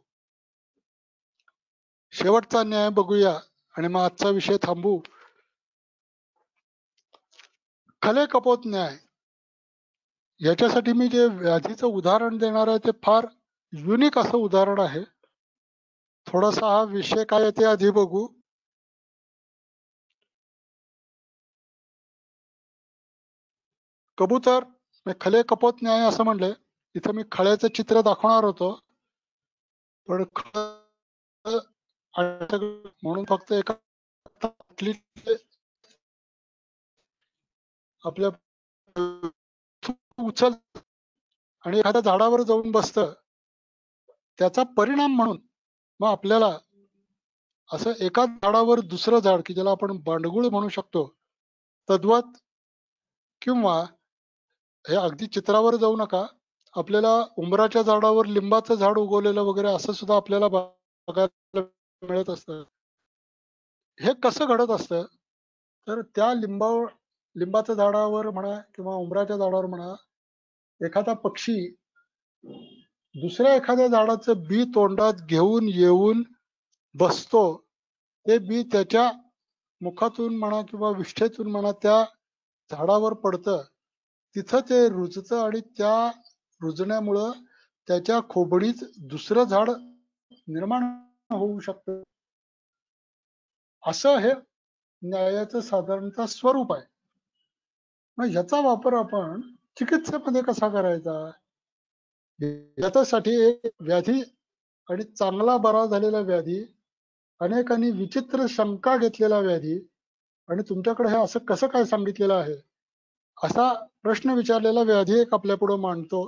शेवटचा न्याय बघूया आणि मग आजचा विषय थांबू. खले कपोत न्याय. याच्यासाठी मी जे व्याधीचं उदाहरण देणार आहे ते फार युनिक असं उदाहरण आहे. थोडासा हा विषय काय आहे ते आधी बघू. कबूतर खले कपोत न्याय असं म्हणले. इथं मी खळ्याचं चित्र दाखवणार होतो पण म्हणून फक्त एका आपल्या उचल आणि एखाद्या झाडावर जाऊन बसत, त्याचा परिणाम म्हणून मग आपल्याला असं एका झाडावर दुसरं झाड की ज्याला आपण बांडगुळ म्हणू शकतो तद्वत, किंवा हे अगदी चित्रावर जाऊ नका, आपल्याला उंबराच्या झाडावर लिंबाचं झाड उगवलेलं वगैरे असं सुद्धा आपल्याला बघायला मिळत असतं. हे कसं घडत असतं तर त्या लिंबाच्या झाडावर म्हणा किंवा उंबराच्या झाडावर म्हणा, एखादा पक्षी दुसऱ्या एखाद्या झाडाचं बी तोंडात घेऊन येऊन बसतो. ते बी त्याच्या मुखातून म्हणा किंवा विष्ठेतून म्हणा त्या झाडावर पडतं, तिथं ते रुजतं आणि त्या रुजण्यामुळं त्याच्या खोबडीत दुसरं झाड निर्माण होऊ शकतं. असं हे न्यायाचं साधारणतः स्वरूप आहे. मग ह्याचा वापर आपण चिकित्सेमध्ये कसा करायचा, याच्यासाठी एक व्याधी आणि चांगला बरा झालेला व्याधी, अनेकांनी विचित्र शंका घेतलेला व्याधी आणि तुमच्याकडे हे असं कसं काय सांगितलेलं आहे असा प्रश्न विचारलेला व्याधी एक आपल्या पुढे मांडतो.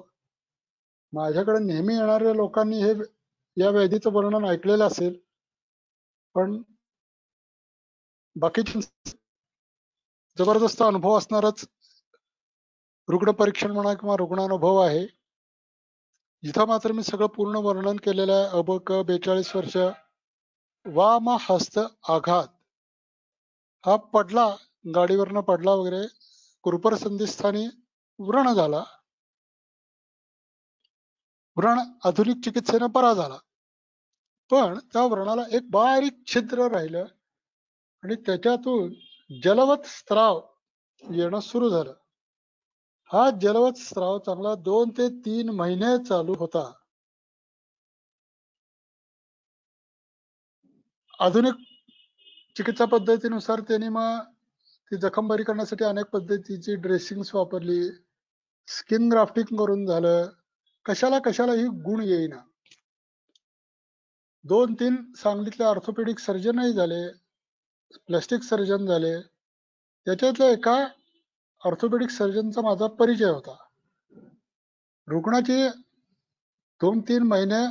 माझ्याकडे नेहमी येणाऱ्या लोकांनी हे या व्याधीचं वर्णन ऐकलेलं असेल, पण बाकीचे जबरदस्त अनुभव असणारच रुग्ण परीक्षण म्हणा किंवा रुग्णानुभव आहे. इथं मात्र मी सगळं पूर्ण वर्णन केलेलं आहे. अबक 42 वर्ष, वाम हस्त आघात, हा पडला, गाडीवरनं पडला वगैरे, कुरपर संधिस्थानी व्रण झाला, व्रण आधुनिक चिकित्सेनं बरा झाला, पण त्या व्रणाला एक बारीक छिद्र राहिलं आणि त्याच्यातून जलवत स्त्राव येणं सुरू झालं. हा जलवत स्त्राव चांगला 2 ते 3 महिने चालू होता. आधुनिक चिकित्सा पद्धतीनुसार त्यांनी मग ती जखम बरी करण्यासाठी अनेक पद्धतीची ड्रेसिंग्स वापरली, स्किन ग्राफ्टिंग करून झालं, कशाला ही गुण येईना. 2-3 सांगलीतले ऑर्थोपेडिक सर्जनही झाले, प्लास्टिक सर्जन झाले, त्याच्यातल्या एका ऑर्थोपेडिक सर्जनचा माझा परिचय होता. रुग्णाची 2-3 महिने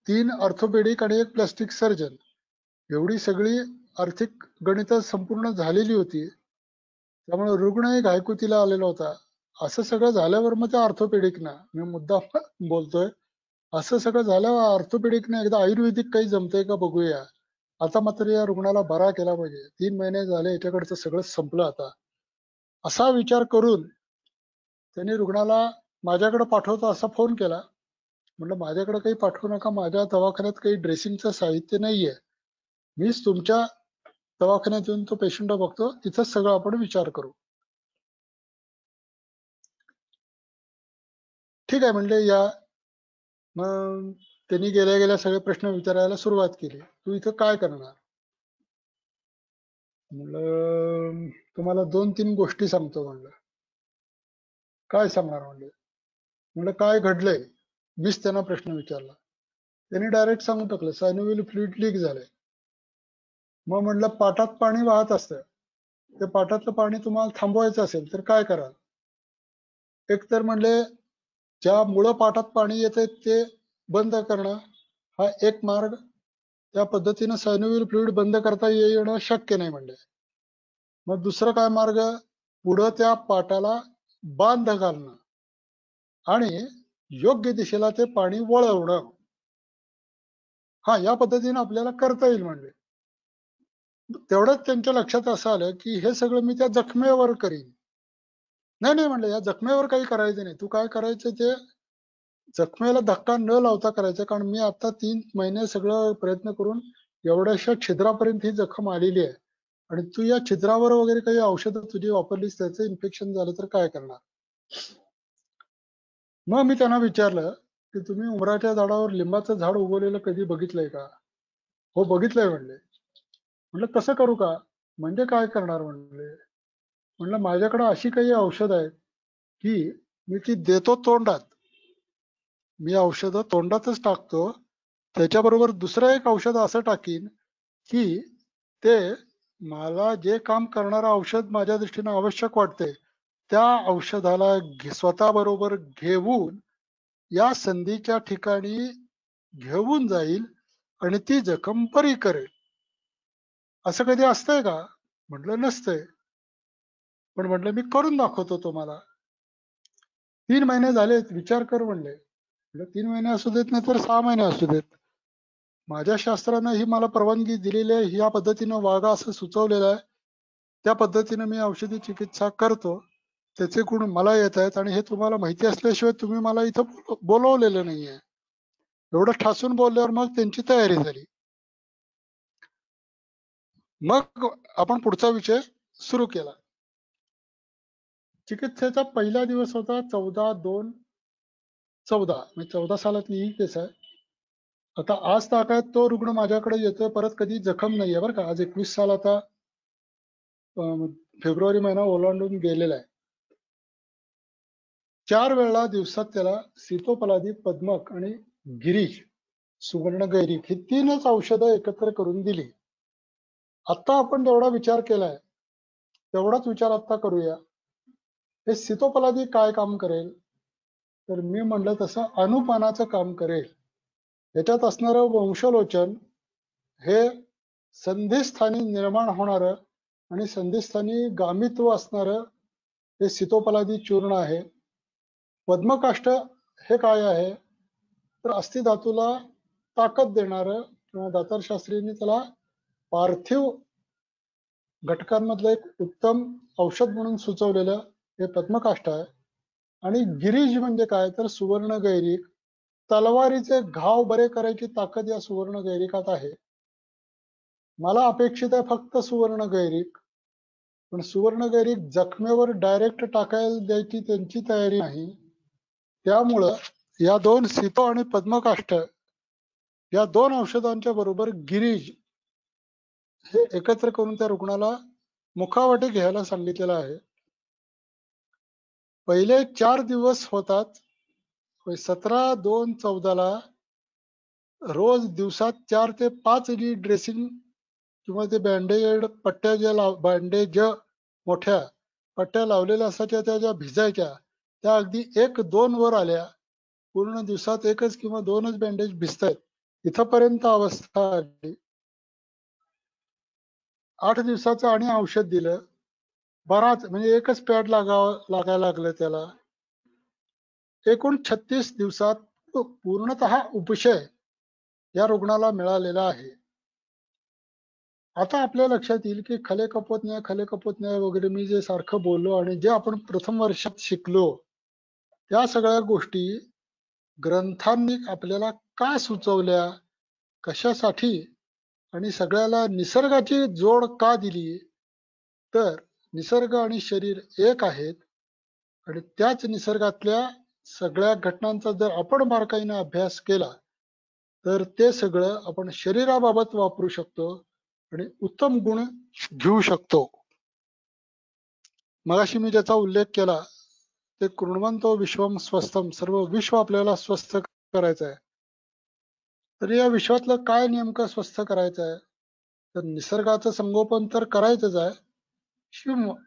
3 ऑर्थोपेडिक आणि 1 प्लास्टिक सर्जन एवढी सगळी आर्थिक गणित संपूर्ण झालेली होती. त्यामुळे रुग्णही घायकुतीला आलेला होता. असं सगळं झाल्यावर मग त्या ऑर्थोपेडिकना, मी मुद्दा बोलतोय, असं सगळं झाल्यावर ऑर्थोपेडिकने एकदा आयुर्वेदिक काही जमतंय का बघूया. आता मात्र या रुग्णाला बरा केला पाहिजे. 3 महिने झाले याच्याकडचं सगळं संपलं आता. असा विचार करून त्यांनी रुग्णाला माझ्याकडे पाठवतो असा फोन केला. म्हणलं माझ्याकडे काही पाठवू नका, माझ्या दवाखान्यात काही ड्रेसिंगचं साहित्य नाहीये. मीच तुमच्या दवाखान्यात येऊन तो पेशंट बघतो, तिथंच सगळं आपण विचार करू. ठीक आहे म्हणले या. मग त्यांनी गेल्या गेल्या सगळे प्रश्न विचारायला सुरुवात केली. तू इथं काय करणार? म्हणलं तुम्हाला 2-3 गोष्टी सांगतो म्हणलं. काय सांगणार म्हणले? म्हणलं काय घडलंय? मीच त्यांना प्रश्न विचारला. त्यांनी डायरेक्ट सांगून टाकलं सायनोव्हियल फ्लुइड लीक झालंय. मग म्हणलं पाटात पाणी वाहत असतं, ते पाटातलं पाणी तुम्हाला थांबवायचं असेल तर काय कराल? एक तर म्हणले ज्या मुळं पाटात पाणी येते ते बंद करणं हा एक मार्ग. त्या पद्धतीनं सायनोव्हियल फ्लुइड बंद करता येणं शक्य नाही म्हणले. मग दुसरं काय मार्ग? पुढं त्या पाटाला बांध घालणं आणि योग्य दिशेला ते पाणी वळवणं. हा, या पद्धतीने आपल्याला करता येईल म्हणले. तेवढंच त्यांच्या लक्षात असं आलं की हे सगळं मी त्या जखमेवर करीन. नाही नाही म्हणलं, या जखमेवर काही करायचं नाही. तू काय करायचं ते जखमेला धक्का न लावता करायचं. कारण मी आता 3 महिने सगळं प्रयत्न करून एवढ्याशा छिद्रापर्यंत ही जखम आलेली आहे आणि तू या छिद्रावर वगैरे काही औषधं तुझी वापरलीस, त्याचं इन्फेक्शन झालं तर काय करणार? मग मी त्यांना विचारलं की तुम्ही उमराच्या झाडावर लिंबाचं झाड उगवलेलं कधी बघितलंय का? हो बघितलंय म्हणले. म्हणलं कसं करू का? म्हणजे काय करणार म्हणले. म्हणलं माझ्याकडे अशी काही औषध आहेत की मी ती देतो तोंडात. मी औषधं तोंडातच टाकतो, त्याच्याबरोबर दुसरं एक औषध असं टाकीन की ते मला जे काम करणारं औषध माझ्या दृष्टीने आवश्यक वाटते त्या औषधाला स्वतः बरोबर घेऊन या संधीच्या ठिकाणी घेऊन जाईल आणि ती जखम बरी करेल. असं कधी असतंय का? म्हटलं नसतंय. पण म्हटलं मी करून दाखवतो तुम्हाला. 3 महिने झालेत, विचार कर म्हणले. 3 महिने असू देत नाही तर 6 महिने असू देत. माझ्या शास्त्रानं ही मला परवानगी दिलेली आहे, या पद्धतीनं वागा असं सुचवलेलं आहे. त्या पद्धतीनं मी औषधी चिकित्सा करतो. त्याचे गुण मला येत आहेत आणि हे तुम्हाला माहिती असल्याशिवाय तुम्ही मला इथं बोलवलेलं नाहीये. एवढं ठासून बोलल्यावर मग त्यांची तयारी झाली. मग आपण पुढचा विषय सुरू केला. चिकित्सेचा पहिला दिवस होता 14/2/14. म्हणजे 14 सालातली ही केस आहे. आता आज ताकात तो रुग्ण माझ्याकडे येतोय, परत कधी जखम नाहीये बरं का. आज 21 साल आता फेब्रुवारी महिना ओलांडून गेलेला आहे. 4 वेळा दिवसात त्याला सीतोपलादी, पद्मक आणि गिरीश सुवर्णगैरिक ही 3च औषधं एकत्र करून दिली. आता आपण जेवढा विचार केलाय तेवढाच विचार आता करूया. हे सीतोपलादी काय काम करेल? तर मी म्हणलं तसं अनुपानाचं काम करेल. याच्यात असणारं वंशलोचन हे संधिस्थानी निर्माण होणारं आणि संधिस्थानी गामित्व असणारं हे सीतोपलादी चूर्ण आहे. पद्मकाष्ठ हे काय आहे? तर अस्थिधातूला ताकद देणारं किंवा दातारशास्त्रींनी त्याला पार्थिव घटकांमधलं एक उत्तम औषध म्हणून सुचवलेलं हे पद्मकाष्ठ आहे. आणि गिरीज म्हणजे काय? तर सुवर्णगैरिक. तलवारीचे घाव बरे करायची ताकद या सुवर्णगैरिकात आहे. मला अपेक्षित आहे फक्त सुवर्णगैरिक, पण सुवर्णगैरिक जखमेवर डायरेक्ट टाकायला द्यायची त्यांची तयारी नाही. त्यामुळं या 2 सीतो आणि पद्मकाष्ठ या 2 औषधांच्या बरोबर गिरीज हे एकत्र करून त्या रुग्णाला मुखावाटे घ्यायला सांगितलेलं आहे. पहिले 4 दिवस होतात. 17/2/14 रोज दिवसात 4 ते 5 ड्रेसिंग किंवा ते बँडेज पट्ट्या ज्या बँडेज मोठ्या पट्ट्या लावलेल्या असायच्या त्या ज्या भिजायच्या त्या अगदी 1-2 वर आल्या. पूर्ण दिवसात एकच किंवा 2च बँडेज भिजतायत इथपर्यंत अवस्था आली. 8 दिवसाचं आणि औषध दिलं. बराच म्हणजे एकच पॅड लागायला लागलं त्याला. एकूण 36 दिवसात तो पूर्णतः उपशय या रुग्णाला मिळालेला आहे. आता आपल्या लक्षात येईल की खले कपोत न्याय वगैरे मी जे सारखं बोललो आणि जे आपण प्रथम वर्षात शिकलो त्या सगळ्या गोष्टी ग्रंथांनी आपल्याला का सुचवल्या, कशासाठी आणि सगळ्याला निसर्गाची जोड का दिली, तर निसर्ग आणि शरीर एक आहेत आणि त्याच निसर्गातल्या सगळ्या घटनांचा जर आपण बारकाईने अभ्यास केला तर ते सगळं आपण शरीराबाबत वापरू शकतो आणि उत्तम गुण घेऊ शकतो. मगाशी मी ज्याचा उल्लेख केला ते कृण्वन्तो विश्वम स्वस्थम, सर्व विश्व आपल्याला स्वस्थ करायचं आहे. तर या विश्वातलं काय नेमकं स्वस्थ करायचं आहे, तर निसर्गाचं संगोपन तर करायचंच आहे,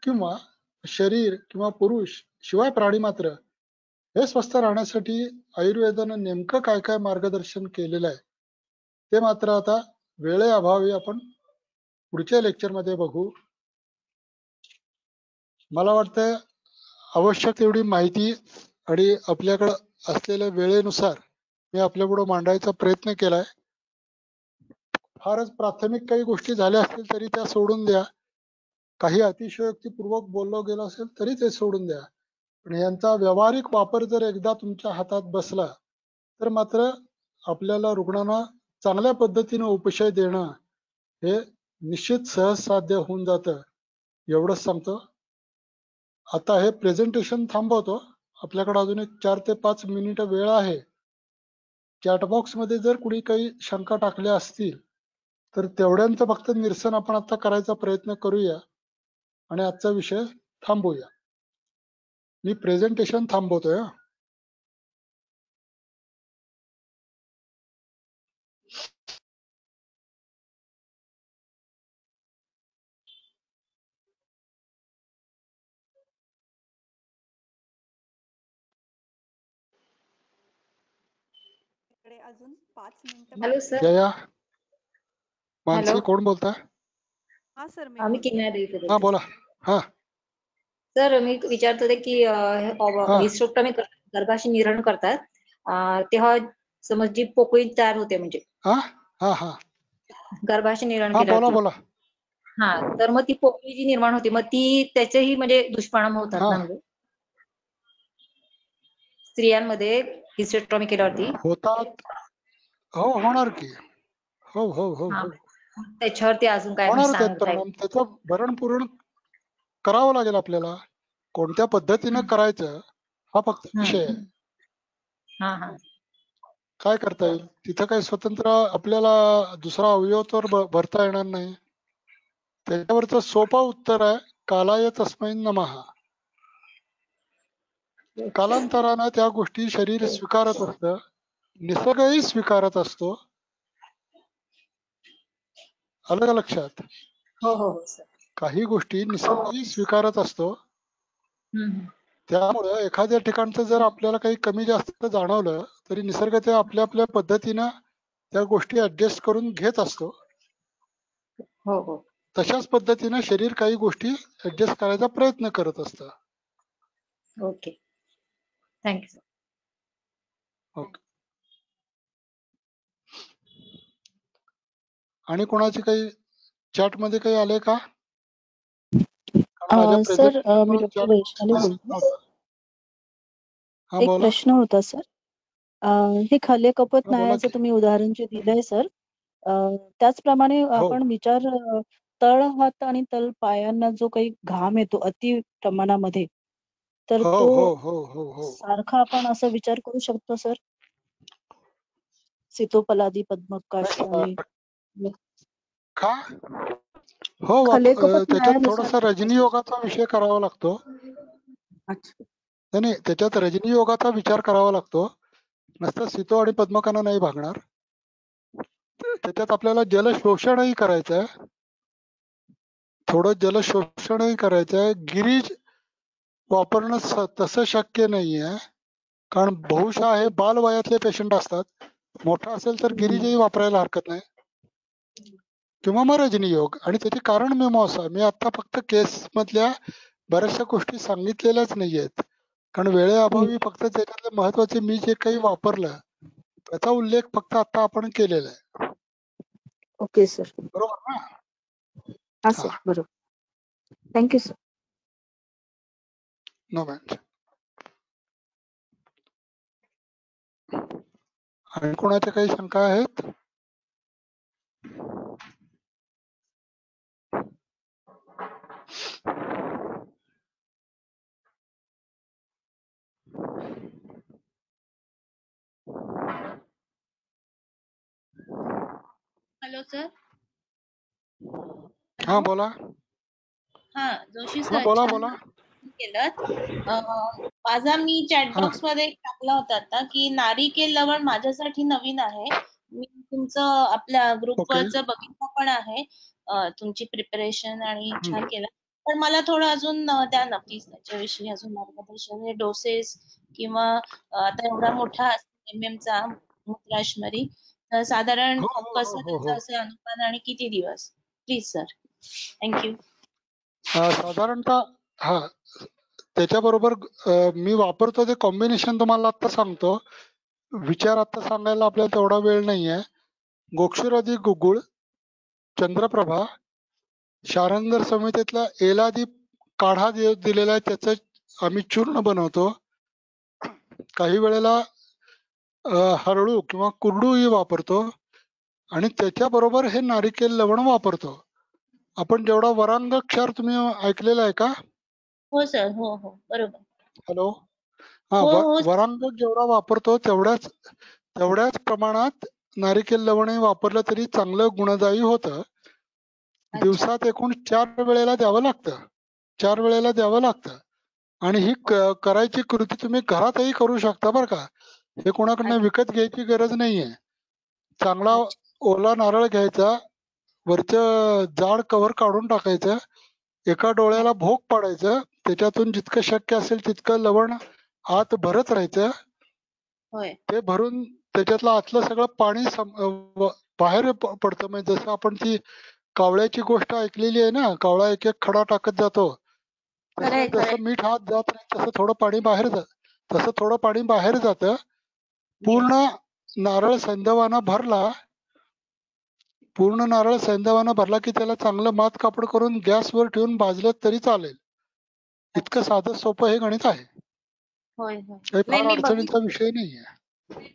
किंवा शरीर किंवा पुरुष शिवाय प्राणी मात्र हे स्वस्थ राहण्यासाठी आयुर्वेदानं नेमकं काय काय मार्गदर्शन केलेलं आहे ते मात्र आता वेळेअभावी आपण पुढच्या लेक्चरमध्ये बघू. मला वाटतं आवश्यक तेवढी माहिती आणि आपल्याकडं असलेल्या वेळेनुसार मी आपल्यापुढे मांडायचा प्रयत्न केलाय. फारच प्राथमिक काही गोष्टी झाल्या असतील तरी त्या सोडून द्या. काही अतिशयोक्तीपूर्वक बोललं गेलं असेल तरी ते सोडून द्या. पण यांचा व्यावहारिक वापर जर एकदा तुमच्या हातात बसला तर मात्र आपल्याला रुग्णांना चांगल्या पद्धतीने उपशय देणं हे निश्चित सहज साध्य होऊन जातं. एवढंच सांगतो. आता हे प्रेझेंटेशन थांबवतो. आपल्याकडे अजून एक 4 ते 5 मिनिटं वेळ आहे. चॅट बॉक्स मध्ये जर कुणी काही शंका टाकल्या असतील तर तेवढ्यांचं फक्त निरसन आपण आता करायचा प्रयत्न करूया आणि आजचा विषय थांबवूया. मी प्रेझेंटेशन थांबवतोय. अजून 5 मिनिटं hello sir. Jaya Mansi hello. कोण बोलताय? हा सर मी आम्ही बोलते. किनारे हा बोला. हा सर मी विचारत होते की हा हिस्टोक्टॉमी गर्भाशय निर्हरण करतात तेव्हा समज जी पोकळी तयार होते म्हणजे हा हा हा गर्भाशय निर्हरण हा बोला केल्यावरती बोला. हा तर मग ती पोकळी जी निर्माण होते मग ती त्याचेही म्हणजे दुष्परिणाम होतात हा ना म्हणजे स्त्रियांमध्ये हिस्टेक्टॉमी केल्यावरती होतात. हो होणार की. हो हो हो हा हो त्याच्यावरती अजून काय म्हणजे होणारच आहेत सांगता येईल? परिणाम. त्याचं भरण पूर्ण करावं लागेल आपल्याला. कोणत्या पद्धतीनं करायचं हा फक्त विषय आहे. हा हा काय करता येईल तिथं काही स्वतंत्र आपल्याला दुसरा अवयव तर भरता येणार नाही. त्याच्यावरचं सोपं उत्तर आहे कालाय तस्मै नमः. कालांतरानं त्या गोष्टी शरीर स्वीकारत असतं, निसर्गही स्वीकारत असतो. आलं का लक्षात? हो हो हो सर. काही गोष्टी निसर्गही स्वीकारत असतो. हम्म. त्यामुळं एखाद्या ठिकाणचं जर आपल्याला काही कमी जास्त जाणवलं तरी निसर्ग ते आपल्या आपल्या पद्धतीनं त्या गोष्टी ऍडजस्ट करून घेत असतो. हो हो तशाच पद्धतीनं शरीर काही गोष्टी ऍडजस्ट करायचा प्रयत्न करत असतं. Okay thank you sir. ओके. आणि कोणाचे काही चॅट मध्ये काही आले का? कारण माझ्या सर मी प्रेझेंटेशन डॉक्टर चॅट वैशाली बोलते. हा एक बोला. प्रश्न होता सर. हे खले कपत हा बोला नायाचं की. तुम्ही उदाहरण जे दिलंय सर त्याचप्रमाणे हो आपण विचार तळ हात आणि तळ पायांना जो काही घाम येतो अति प्रमाणामध्ये तर हो तो हो हो हो हो सारखा आपण असा विचार करू शकतो सर. सीतोपलादी पद्मकाष्ठ आणि का? हो खले कपत त्याच्यात नायानुसार थोडासा रजनी योगाचा विषय करावा लागतो. अच्छा. नाही त्याच्यात रजनी योगाचा विचार करावा लागतो. नसतं सीतो आणि पद्मकाना नाही भागणार. त्याच्यात आपल्याला जल शोषणही करायचं आहे थोडं जलशोषणही करायचं आहे. गिरीज वापरणं तसं शक्य नाहीये, कारण बहुशः हे बालवयातले पेशंट असतात. मोठा असेल तर गिरीजही वापरायला हरकत नाही, किंवा मग रजनी योग. आणि त्याचे कारण मीमांसा, मी आता फक्त केस मधल्या बऱ्याचशा गोष्टी सांगितलेल्याच नाहीयेत, कारण वेळेअभावी फक्त त्याच्यातले महत्वाचे मी जे काही वापरलं त्याचा उल्लेख फक्त आता आपण केलेला आहे. Okay sir. बरोबर ना? हा सर, बरोबर. Thank you sir. No ma'am. आणि कोणाच्या काही शंका आहेत? Hello sir. हा बोला. हा जोशी हा सर, बोला छान बोला. केलं. माझा मी चॅट हा बॉक्स मध्ये एक टाकला होता आता की नारिकेल लवण माझ्यासाठी नवीन आहे. मी तुमचं आपल्या ग्रुपवरचं बघितलं पण आहे, तुमची प्रिपरेशन, आणि छान केलं. पण मला थोडं अजून द्या ना प्लीज त्याच्याविषयी अजून मार्गदर्शन. डोसेस किंवा आता एवढा मोठा MM चा मूत्राश्मरी साधारण हो हो कसं हो हो त्याचं असं अनुपान आणि किती दिवस? Please sir. थँक्यू. साधारणतः हा त्याच्याबरोबर मी वापरतो ते कॉम्बिनेशन तुम्हाला आता सांगतो. विचार आता सांगायला आपल्याला तेवढा वेळ नाहीये. गोक्षुरादी गुगुळ, चंद्रप्रभा, शारंगर संहितेतला एलादी काढा दिलेला आहे, त्याचं आम्ही चूर्ण बनवतो. काही वेळेला हरळू किंवा कुरडूही वापरतो, आणि त्याच्याबरोबर हे नारिकेल लवण वापरतो. आपण जेवढा वरांग क्षार तुम्ही ऐकलेला आहे का? हो सर, हो हो बरोबर. हॅलो. हा हो हो वरांग जेवढा वापरतो तेवढ्याच प्रमाणात नारिकेल लवणही वापरलं तरी चांगलं गुणदायी होतं. दिवसात एकूण 4 वेळेला द्यावं लागतं. 4 वेळेला द्यावं लागतं. आणि ही करायची कृती तुम्ही घरातही करू शकता बरं का. हे कोणाकडनं विकत घ्यायची गरज नाहीये. चांगला ओला नारळ घ्यायचा, वरचं जाड कव्हर काढून टाकायचं, एका डोळ्याला भोग पाडायचं, त्याच्यातून जितकं शक्य असेल तितकं लवण आत भरत राहायचं. ते भरून त्याच्यातलं आतलं सगळं पाणी बाहेर पडतं. म्हणजे जसं आपण ती कावळ्याची गोष्ट ऐकलेली आहे ना, कावळा एक एक खडा टाकत जातो, तसं जसं मीठ हात जात नाही तसं थोडं पाणी बाहेर जातं. पूर्ण नारळ सैंधवानं भरला की त्याला चांगलं मात कापड करून गॅसवर ठेवून भाजलं तरी चालेल. इतकं साधं सोपं हे गणित आहे. होय काही फार अडचणीचा विषय नाहीये.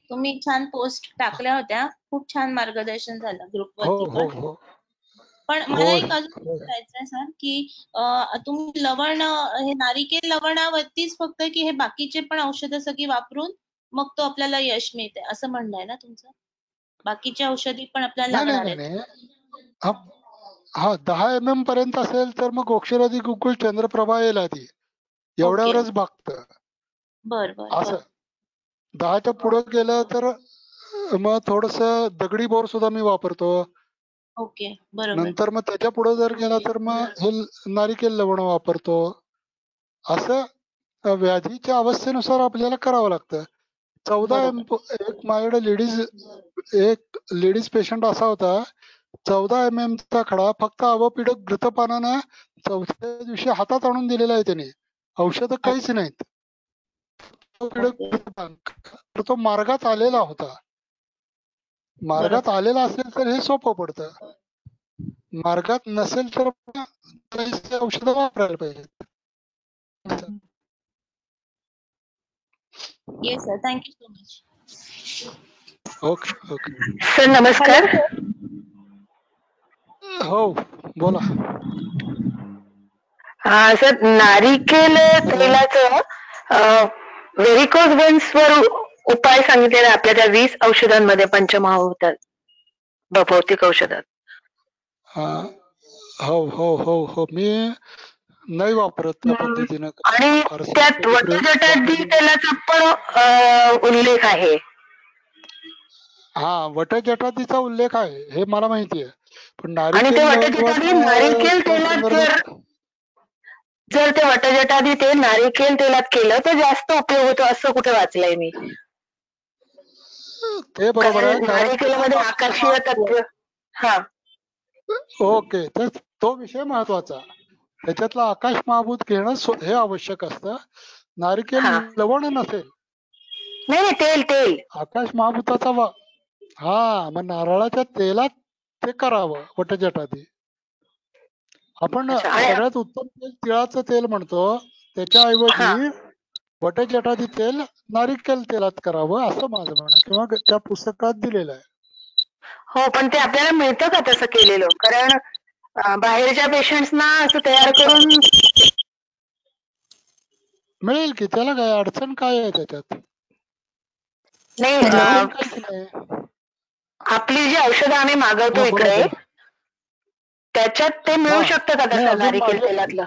तुम्ही छान पोस्ट टाकल्या होत्या, खूप छान मार्गदर्शन झालं ग्रुपवरती हो पण. हो पण मला एक अजून विचारायचंय सर की तुम्ही लवण हे नारिकेल लवणावरतीच फक्त की हे बाकीचे पण औषधं सगळी वापरून मग तो आपल्याला यश मिळते असं म्हणणं आहे ना तुमचं? बाकीच्या औषधी पण आपल्याला लागणार आहेत? नाही. हा 10 mm पर्यंत असेल तर मग गोक्षरादी गुकुळ चंद्रप्रभा येईल आधी, एवढ्यावरच भागतं. असं 10च्या पुढे गेलं तर मग थोडस दगडी बोर सुद्धा मी वापरतो. ओके, बरोबर. नंतर मग त्याच्या पुढे जर गेला तर मग हे नारिकेल लवण वापरतो. असं व्याधीच्या अवस्थेनुसार आपल्याला करावं लागतं. 14 एक माझ्याकडे एक लेडीज पेशंट असा होता, 14 mm चा खडा फक्त अवपीडक घृतपानानं 4थ्या दिवशी हातात आणून दिलेला आहे त्याने. औषध काहीच नाहीत. तर तो मार्गात आलेला होता. मार्गात आलेला असेल तर हे सोपं पडतं. मार्गात नसेल तर औषध वापरायला पाहिजे. Yes sir, thank you so much. Okay okay. Sir नमस्कार. हो बोला. सर नारिकेल तेलाचं व्हेरिकोज वेन्स वर उपाय सांगितलेला आपल्या त्या 20 औषधांमध्ये पंचमहाभूतात भौतिक औषधात. हो हो हो हो मी नाही वापरत त्या पद्धतीनं. आणि त्यात वटजटादी तेलाचा पण उल्लेख आहे. हा वटजटातीचा उल्लेख आहे हे मला माहिती आहे, पण आणि ते वटजटादी नारिकेल तेलात जर ते वटजटादी ते नारिकेल तेलात केलं तर जास्त उपयोग होतो असं कुठे वाचलंय मी. ते बरोबर आहे, कारण नारिकेलामध्ये आकाशीय तत्व. हा ओके, तर तो विषय महत्वाचा. त्याच्यातलं आकाश महाभूत घेणं हे आवश्यक असतं. नारिकेल लवण नसेल, नाही नाही तेल तेल आकाश महाभूताचा हा, मग नारळाच्या तेलात ते करावं वटजटादी. आपण सगळ्यात उत्तम तेल तिळाचं तेल म्हणतो, त्याच्याऐवजी वटजटादी तेल नारिकेल तेलात करावं असं माझं म्हणणं, किंवा त्या पुस्तकात दिलेलं आहे. हो, पण ते आपल्याला मिळतं का तसं केलेलं? कारण बाहेरच्या पेशंट्सना असं तयार करून मिळेल की, त्याला काय अडचण काय आहे त्याच्यात? नाही, आपली जी औषधं आम्ही मागवतो इकडे त्याच्यात ते मिळू शकतं का तसं नारिकेल तेलातलं?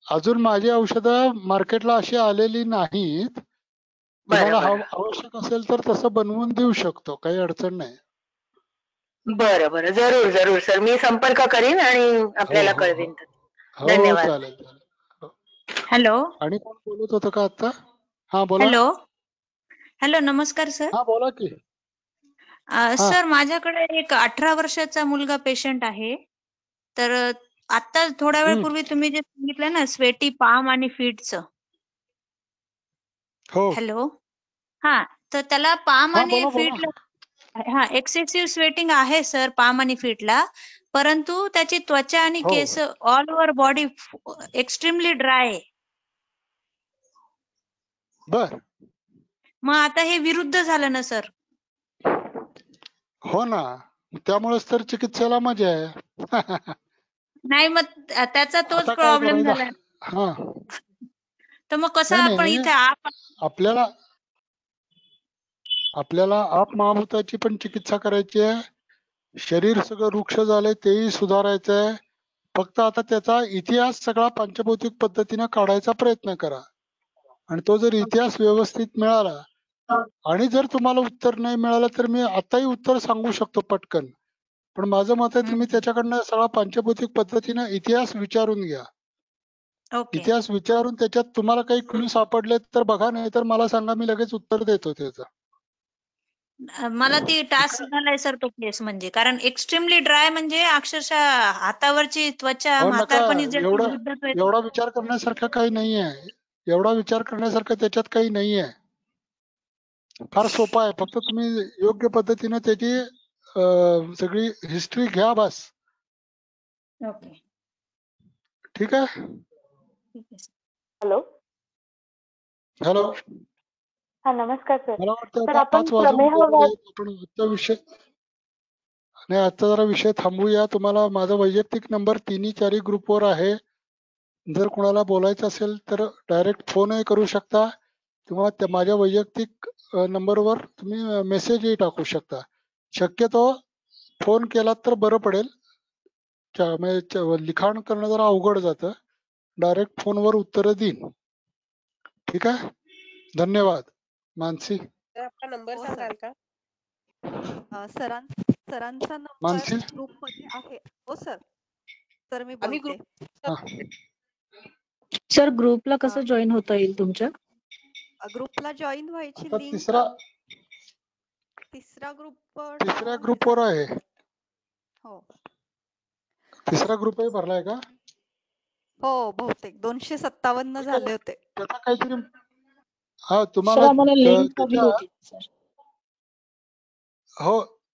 अजून माझी औषधं मार्केटला अशी आलेली नाहीत. तुम्हाला आवश्यक असेल तर तसं बनवून देऊ शकतो, काही अडचण नाही. बरं बरं, जरूर जरूर सर, मी संपर्क करीन आणि आपल्याला कळवीन. धन्यवाद. चालेल चालेल. हॅलो. आणि कोण बोलत होतं का आता? हा बोला. हॅलो हॅलो, नमस्कार सर. हा बोला की. सर, माझ्याकडे एक 18 वर्षाचा मुलगा पेशंट आहे. तर आता थोड्या वेळपूर्वी तुम्ही जे सांगितलं ना स्वेटी पाम आणि फीटचं. हॅलो. हा, तर त्याला पाम आणि फीटला हा एक्सेसिव्ह स्वेटिंग आहे सर पाम आणि फीटला, परंतु त्याची त्वचा आणि केस all over body extremely dry आहे. बर, मग आता हे विरुद्ध झालं ना सर? हो ना, त्यामुळेच तर चिकित्सेला मजा आहे. नाही, मग त्याचा तोच प्रॉब्लेम झाला. तर मग कसं आपण इथे आपल्याला आप महाभूताची पण चिकित्सा करायची आहे. शरीर सगळं वृक्ष झालंय तेही सुधारायचं आहे. फक्त आता त्याचा इतिहास सगळा पंचभौतिक पद्धतीने काढायचा प्रयत्न करा. आणि तो जर इतिहास व्यवस्थित मिळाला, आणि जर तुम्हाला उत्तर नाही मिळालं तर मी आताही उत्तर सांगू शकतो पटकन, पण माझं मत आहे तुम्ही त्याच्याकडनं सगळा पंचभौतिक पद्धतीने इतिहास विचारून घ्या. इतिहास विचारून त्याच्यात तुम्हाला काही क्लू सापडले तर बघा, नाही तर मला सांगा, मी लगेच उत्तर देतो त्याचं. मला ती टास्क झालाय सर तो केस, म्हणजे कारण एक्स्ट्रीमली ड्राय म्हणजे अक्षरशः हातावरची त्वचा म्हातारपणी एवढा विचार करण्यासारखं काही नाहीये. एवढा विचार करण्यासारखं त्याच्यात काही नाहीये. फार सोपा आहे, फक्त तुम्ही योग्य पद्धतीने त्याची सगळी हिस्ट्री घ्या बस. ठीक आहे. Hello hello. हा, नमस्कार सर. मला वाटतं आता 5 वाजून आपण आजचा विषय नाही, आजचा जरा विषय थांबूया. तुम्हाला माझा वैयक्तिक नंबर 3-4 ग्रुपवर आहे. जर कोणाला बोलायचं असेल तर डायरेक्ट फोनही करू शकता, किंवा माझ्या वैयक्तिक नंबरवर तुम्ही मेसेजही टाकू शकता. शक्यतो फोन केलात तर बरं पडेल, लिखाण करणं जरा अवघड जातं. डायरेक्ट फोनवर उत्तर देईन. ठीक आहे, धन्यवाद. मानसी, आपला नंबर सांगाल का? सरांचा मानसी नंबर ग्रुप मध्ये आहे. हो सर. सर मी बोलते. सर, ग्रुपला कसं जॉईन होता येईल तुमच्या? ग्रुपला जॉईन व्हायची लिंक तिसऱ्या ग्रुपवर आहे. हो, तिसरा ग्रुपही भरलाय का? हो, बहुतेक 257 झाले होते. त्याचा काहीतरी हा तुम्हाला लिंक हवी होती सर. हो,